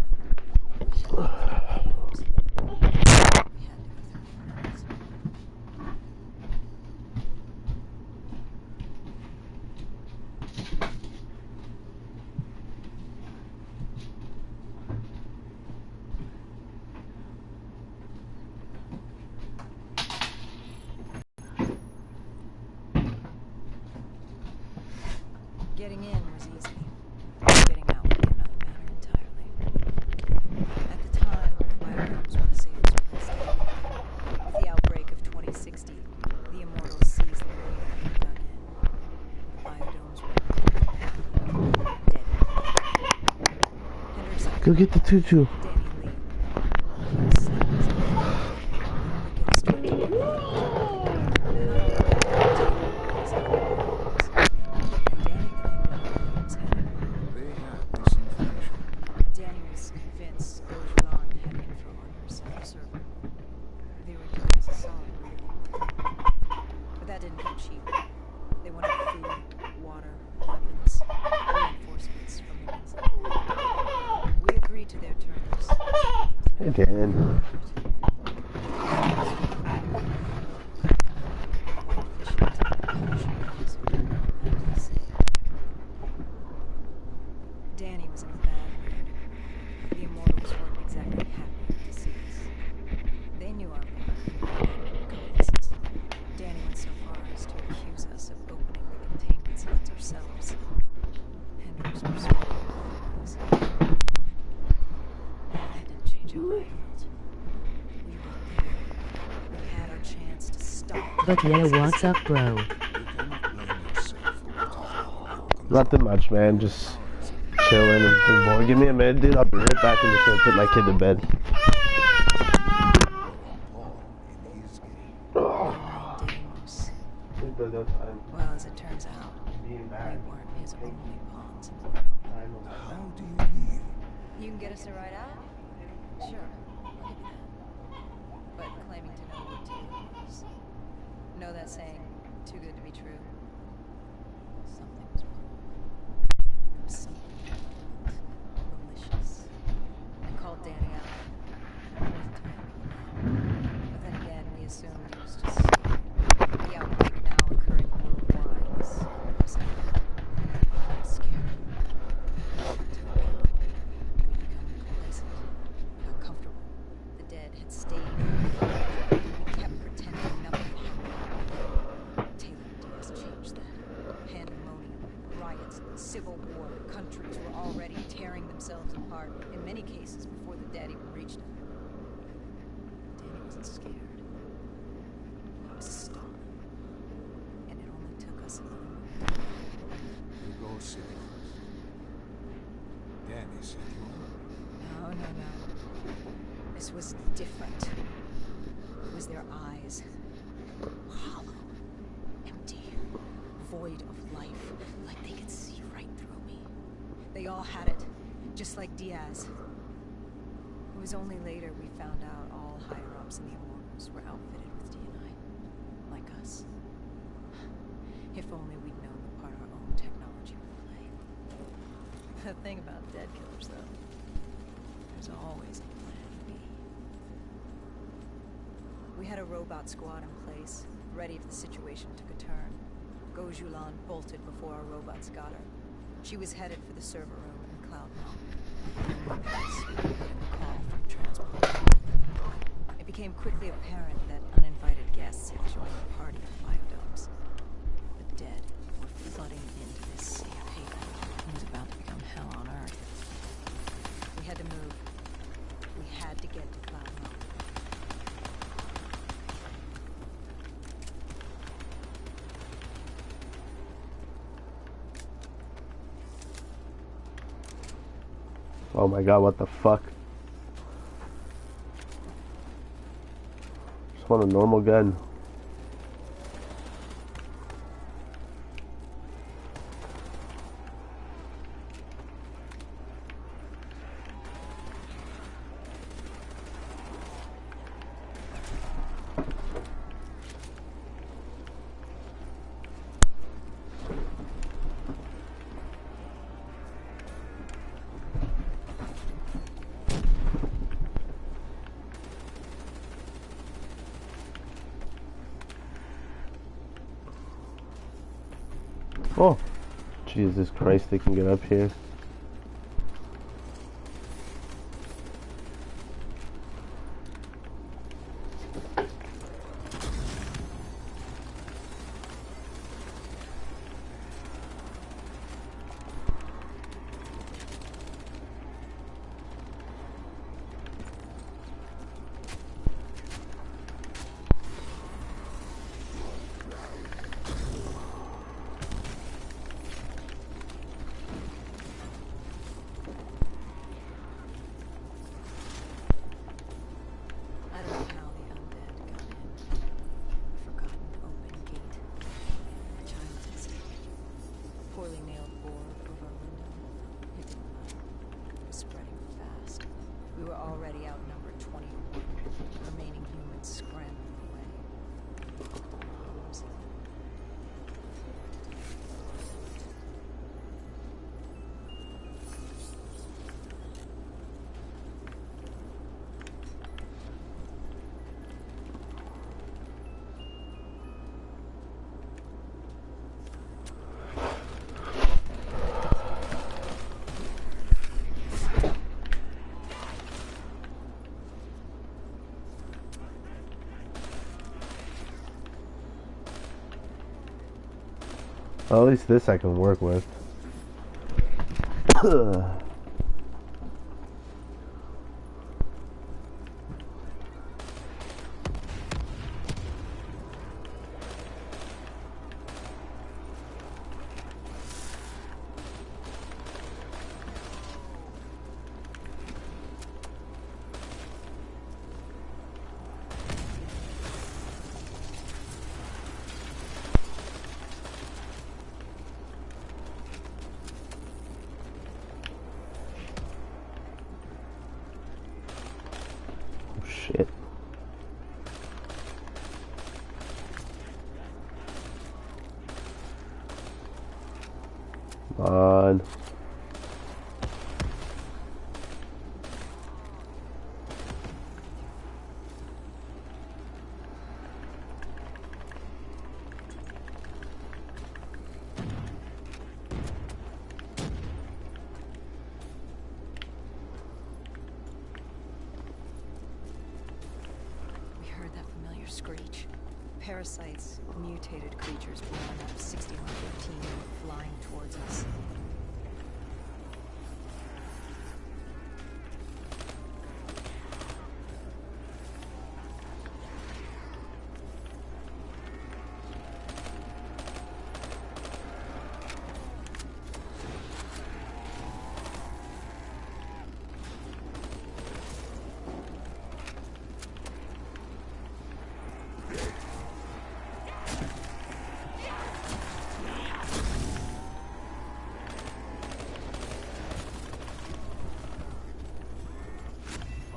Getting in was easy. Getting out was another matter entirely. At the time, biodomes were the safest place to be. With the outbreak of 2060, the Immortals seized the marina and dug in. The biodomes were dead. Hendricks Go get the tutu. Danny Lee. Slept. Against her. They had this information. Danny was convinced Bo3 had info on her server. They were doing as a solid, really. But that didn't come cheap. They wanted food, water, weapons, reinforcements from the inside. We agreed to their terms. Hey, Dan. Danny was in a bad mood. The Immortals weren't exactly happy to see us. They knew our coalescence. Danny went so far as to accuse us of opening the containment zones ourselves. Hendricks persuaded us. That didn't change how I felt. We were there. We had our chance to stop. But yeah, what's up, bro? You cannot blame yourself for what you have. Nothing much, man. Just chilling. And boy, give me a minute, dude. I'll be right back in the show. Put my kid to bed. Deimos. Well, as it turns out, we weren't his only pawns. How do you mean? You can get us a ride out? Sure, I'll give you that. But claiming to know what deal was. Know that saying, too good to be true? Something was wrong. There was something malicious. I called Danny out. But then again, we assumed he was just scared. The outbreak now occurring worldwide was unprecedented. I was scared. We'd become complacent. We got comfortable. The dead had stayed. We kept pretending nothing happened. Taylor Diaz changed that. Pandemonium, riots, civil war. Countries were already tearing themselves apart, in many cases before the dead even reached them. Danny wasn't scared. He was stalling. And it only took us a little more time. You go sit first. Danny said you were. No. This was different. It was their eyes. Hollow. Empty. Void of life. Like they could see right through me. They all had it. Just like Diaz. It was only later we found out all higher-ups in the Immortals were outfitted with D&I. Like us. If only we'd known the part our own technology would play. The thing about dead killers, though, there's always a plan B. We had a robot squad in place, ready if the situation took a turn. Gojulan bolted before our robots got her. She was headed for the server room in Cloud Mountain. Call from transport. It became quickly apparent that uninvited guests had joined the party of biodomes. The dead were flooding into this safe haven. It was about to become hell on Earth. We had to move. We had to get to Cloud Mountain. Oh my god, what the fuck? Just want a normal gun. Oh, Jesus Christ, they can get up here. I don't know how the undead got in. A forgotten open gate. A child's mistake. A poorly nailed board over a window. It didn't matter. It was spreading fast. We were already outnumbered 20 to 1. The remaining humans scrambling away. Clumsily. Well, at least this I can work with. Shit. Come on. We heard that familiar screech. Parasites, mutated creatures blowing up 6115 and flying towards us.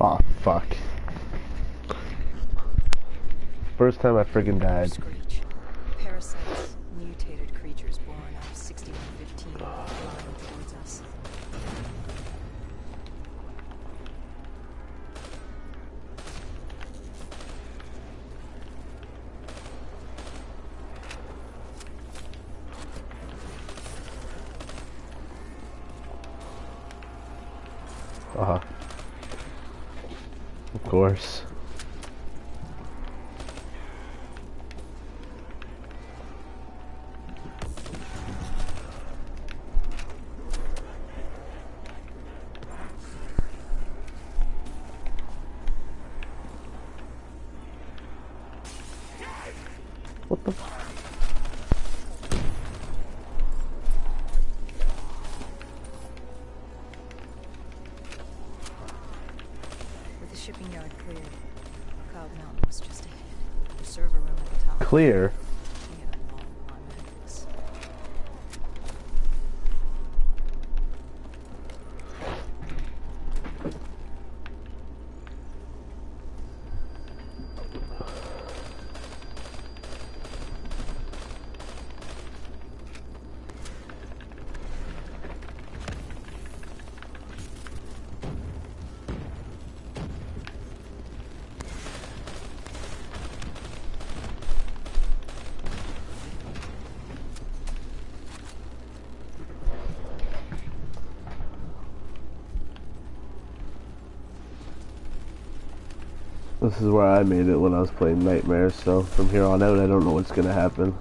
Oh, fuck. First time I friggin' died. Screech. Parasites, mutated creatures blowing up 6115 and flying towards us. Uh-huh. Of course. What the fuck? clear. We had an awful lot of headaches. This is where I made it when I was playing Nightmares, so from here on out I don't know what's gonna happen.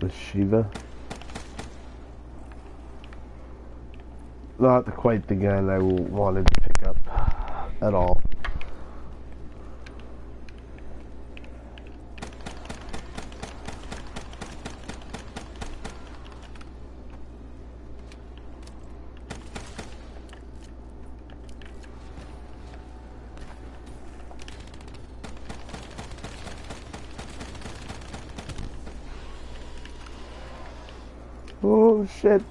With Shiva. Not quite the gun I wanted to pick up at all. Oh shit.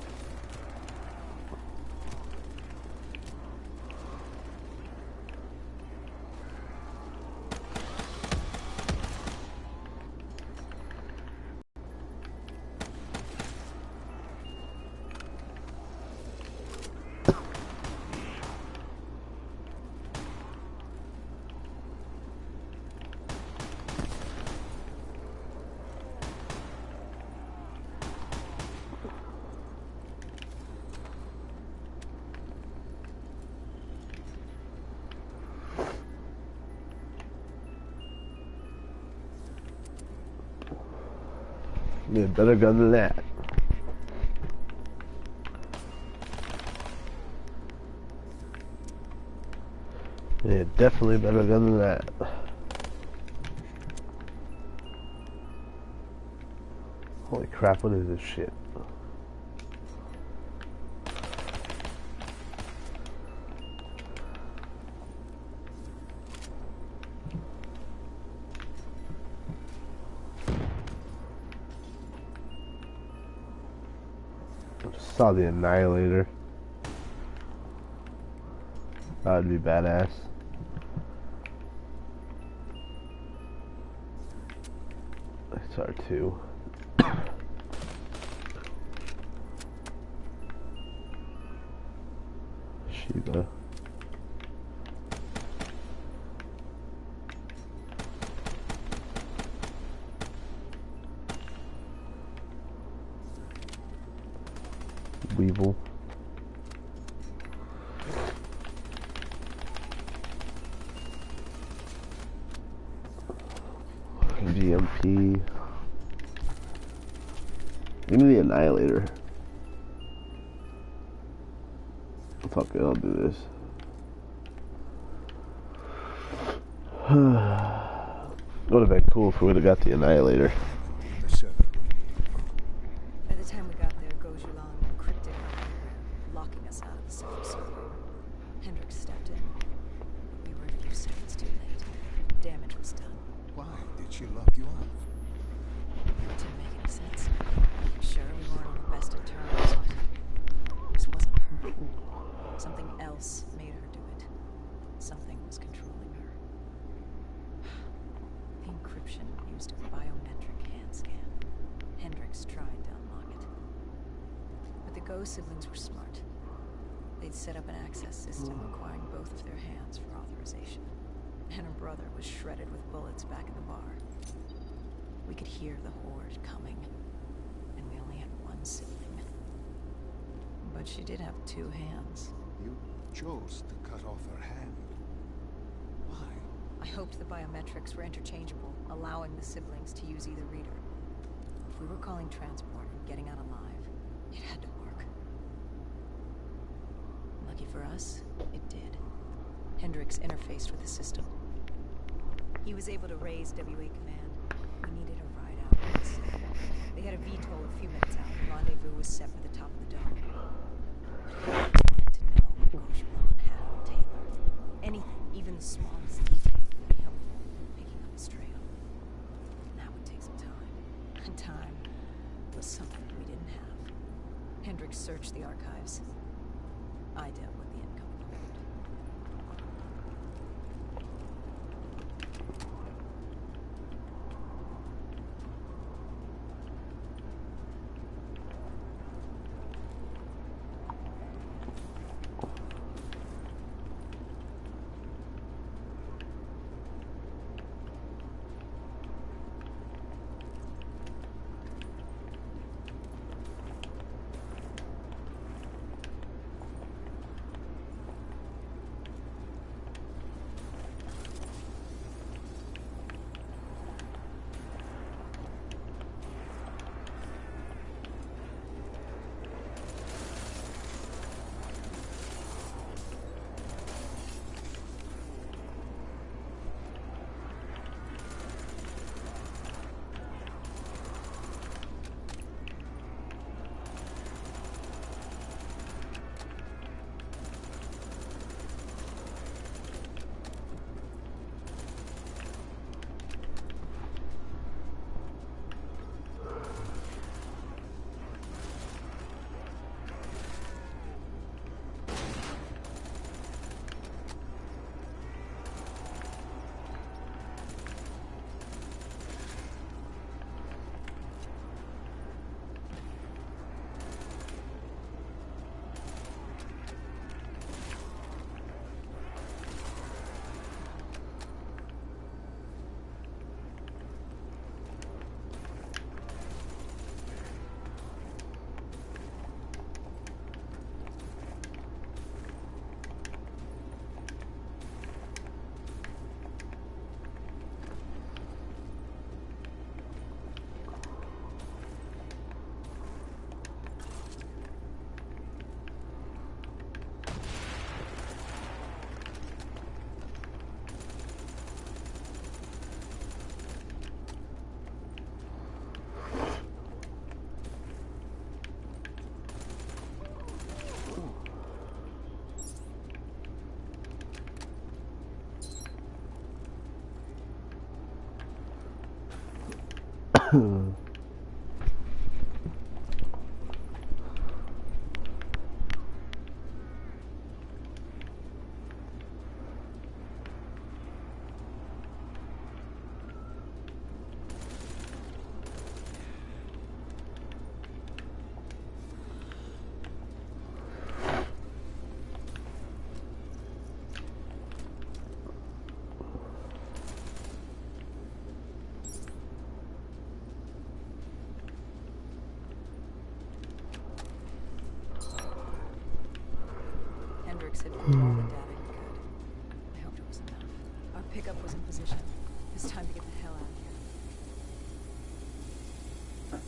Yeah, better gun than that. Yeah, definitely better gun than that. Holy crap, what is this shit? Saw the Annihilator. That would be badass. It's R2. Shiva. Weevil. GMP. Give me the Annihilator. Fuck it, I'll do this. Would have been cool if we would have got the Annihilator. The server. By the time we got there, Gojulan encrypted our hardware, locking us out of the central server. Hendricks stepped in. We were a few seconds too late. Damage was done. Why did she lock you out? It didn't make any sense. Sure, we weren't on the best of terms, but this wasn't her. Something else made her do it. Something was controlling her. The encryption used a biometric hand scan. Hendricks tried to unlock it. But the Ghost siblings were smart. They'd set up an access system requiring both of their hands for authorization. And her brother was shredded with bullets back in the bar. We could hear the horde coming, and we only had one sibling. But she did have two hands. You chose to cut off her hand. Why? I hoped the biometrics were interchangeable, allowing the siblings to use either reader. If we were calling transport and getting out alive, it had to work. Lucky for us, it did. Hendricks interfaced with the system. He was able to raise WA command. We needed a ride out. They had a VTOL a few minutes out. Rendezvous was set for the top of the dome. But Hendricks wanted to know what Gojulan had on Taylor. Anything, even the smallest detail, would be helpful in picking up his trail. And that would take some time. And time was something we didn't have. Hendricks searched the archives. I dealt with the incoming horde. Pickup was in position. It's time to get the hell out of here.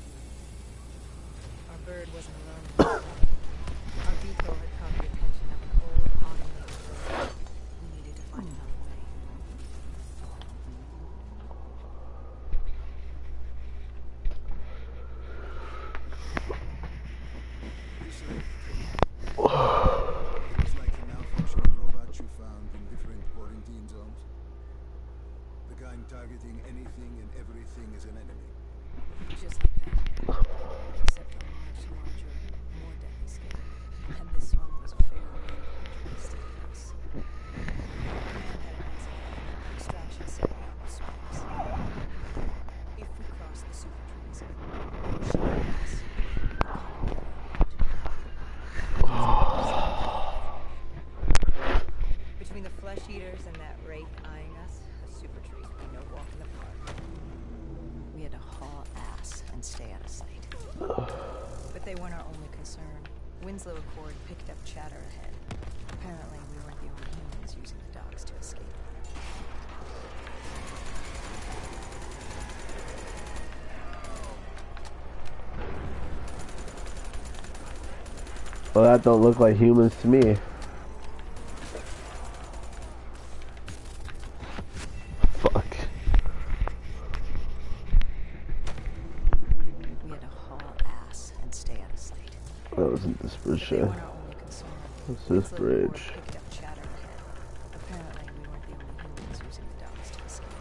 Our bird wasn't alone. Our depot had caught the attention of an old automated bird. We needed to find another way. This is like a malfunctioning robot you found in different quarantine zones. The kind targeting anything and everything as an enemy. Just like that. Except on a much larger, more deadly scale. And this one was fairly interested in us. Man had an extraction setting on the swamps. If we cross the super trees, she would pass. Between the flesh eaters and that wraith eyeing us, the super trees would be no walk in the park. We had to haul ass and stay out of sight. But they weren't our only concern. Winslow Accord picked up chatter ahead. Apparently, we weren't the only humans using the docks to escape. Well, that don't look like humans to me. Fuck. We had to haul ass and stay out of sight. That wasn't this bridge. But they weren't our only concern. What's this Winslow Accord bridge? picked up chatter ahead. Apparently, we weren't the only humans using the docks to escape.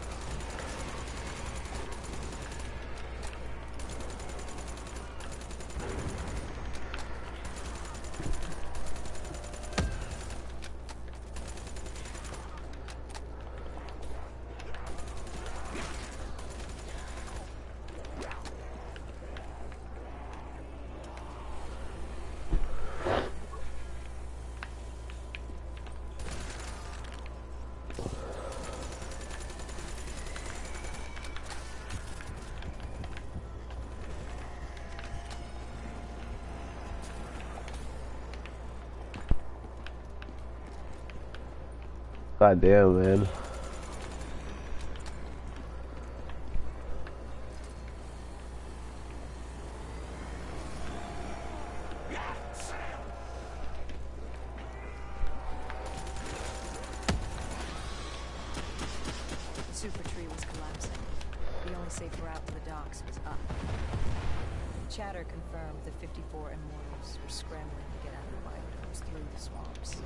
God damn, man. The super tree was collapsing. The only safe route to the docks was up. Chatter confirmed the 54 immortals were scrambling to get out of the biodomes through the swamps.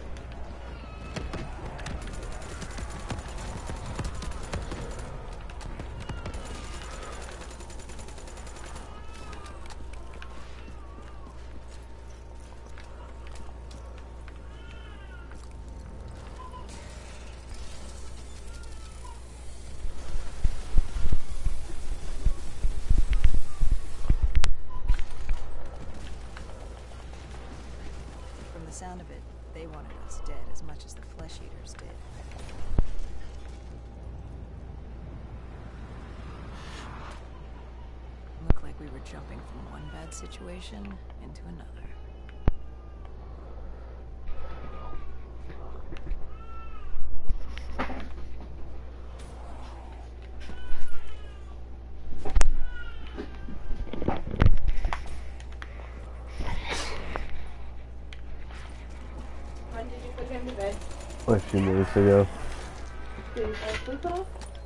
From the sound of it, they wanted us dead as much as the flesh eaters did. Looked like we were jumping from one bad situation into another. When did you put him to bed? A few minutes ago. Did you fall asleep at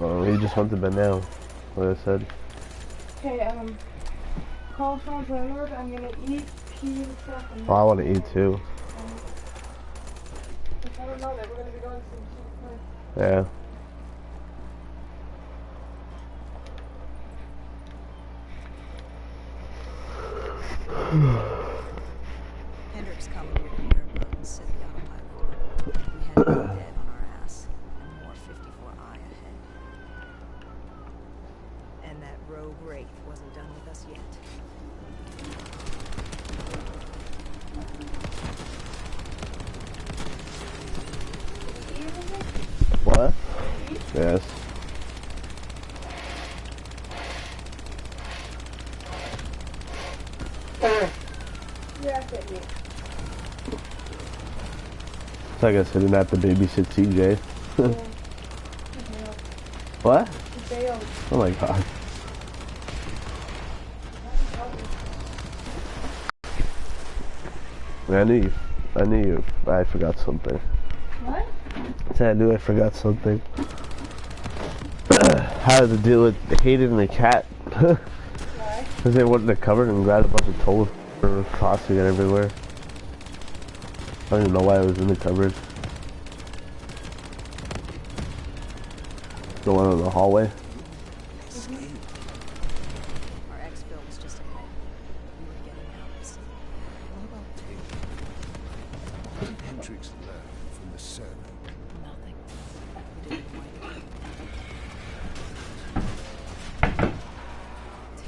all? He just went to bed now. What I said. Okay, call Sean's landlord. I'm gonna eat, pee, and stuff. And Oh, I want to eat too. I don't know that we're gonna be going to some place. Yeah. Hendricks commandeered an airboat and set the autopilot. We had to be dead on our ass, and more 54I ahead. And that rogue wraith wasn't done with us yet. What? Yes. Yeah, I said yeah. It's like I said, I didn't have to babysit CJ. Yeah. What? He failed. Oh my god. I knew you, I forgot something. What? I said I knew I forgot something. How to deal with Hayden and the cat. Why? Because they went in the cupboard and grabbed a bunch of toilet paper, tossing it everywhere. I don't even know why it was in the cupboard. The one in the hallway. Our exfil was just ahead. We were getting out. What about What did Hendrix learn from the survey? nothing? We didn't wind up.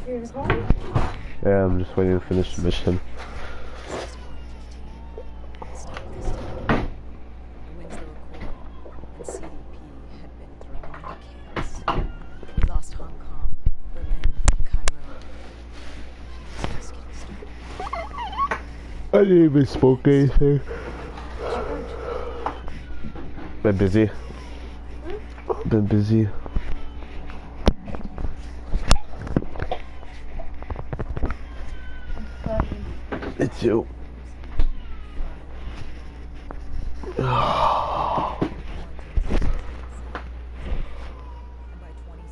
You're home? Yeah, I'm just waiting to finish the mission. We lost Hong Kong, Berlin, Cairo. I didn't even smoke anything. Been busy. Been busy. Me too.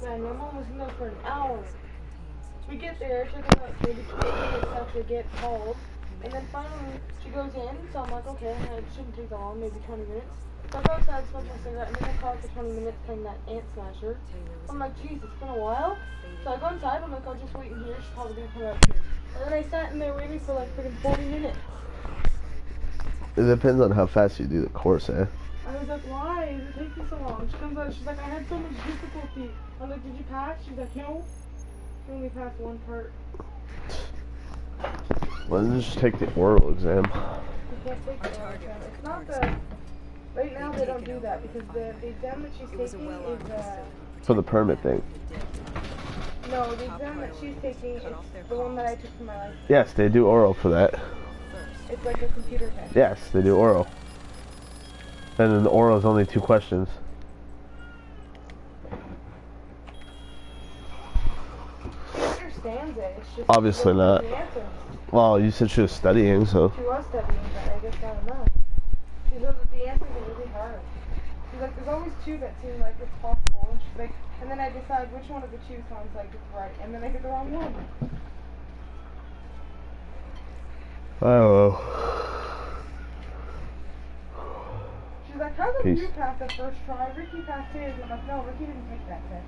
Man, my mom was in there for an hour. We get there, it took about maybe 20 minutes after it get called. And then finally, she goes in, so I'm like, okay, it shouldn't take that long, maybe 20 minutes. So I go outside, smoke my cigarette, and then they call it for 20 minutes playing that ant smasher. I'm like, geez, it's been a while. So I go inside, I'm like, I'll just wait in here, she's probably gonna come out here. And then I sat in there waiting for like freaking 40 minutes. It depends on how fast you do the course, eh? I was like, why is it taking so long? She comes out, she's like, I had so much difficulty. I'm like, did you pass? She's like, no. She only passed one part. Why don't you just take the oral exam? You can't take the exam. It's not the... Right now they don't do that because the exam that she's taking is For the permit thing. no, the exam that she's taking is the one that I took for my license. Yes, they do oral for that. It's like a computer test. Yes, they do oral. And then the oral is only 2 questions. She understands it. It's just Obviously she doesn't not. know the answer. Well, you said she was studying, so. She was studying, but I guess not enough. She says that the answers are really hard. She's like, there's always 2 that seem like it's possible, and she's like, and then I decide which one of the 2 sounds like it's right, and then I get the wrong one. I don't know. She's like, how come Peace. you passed the first try? Ricky passed his. I'm like, no, Ricky didn't take that test.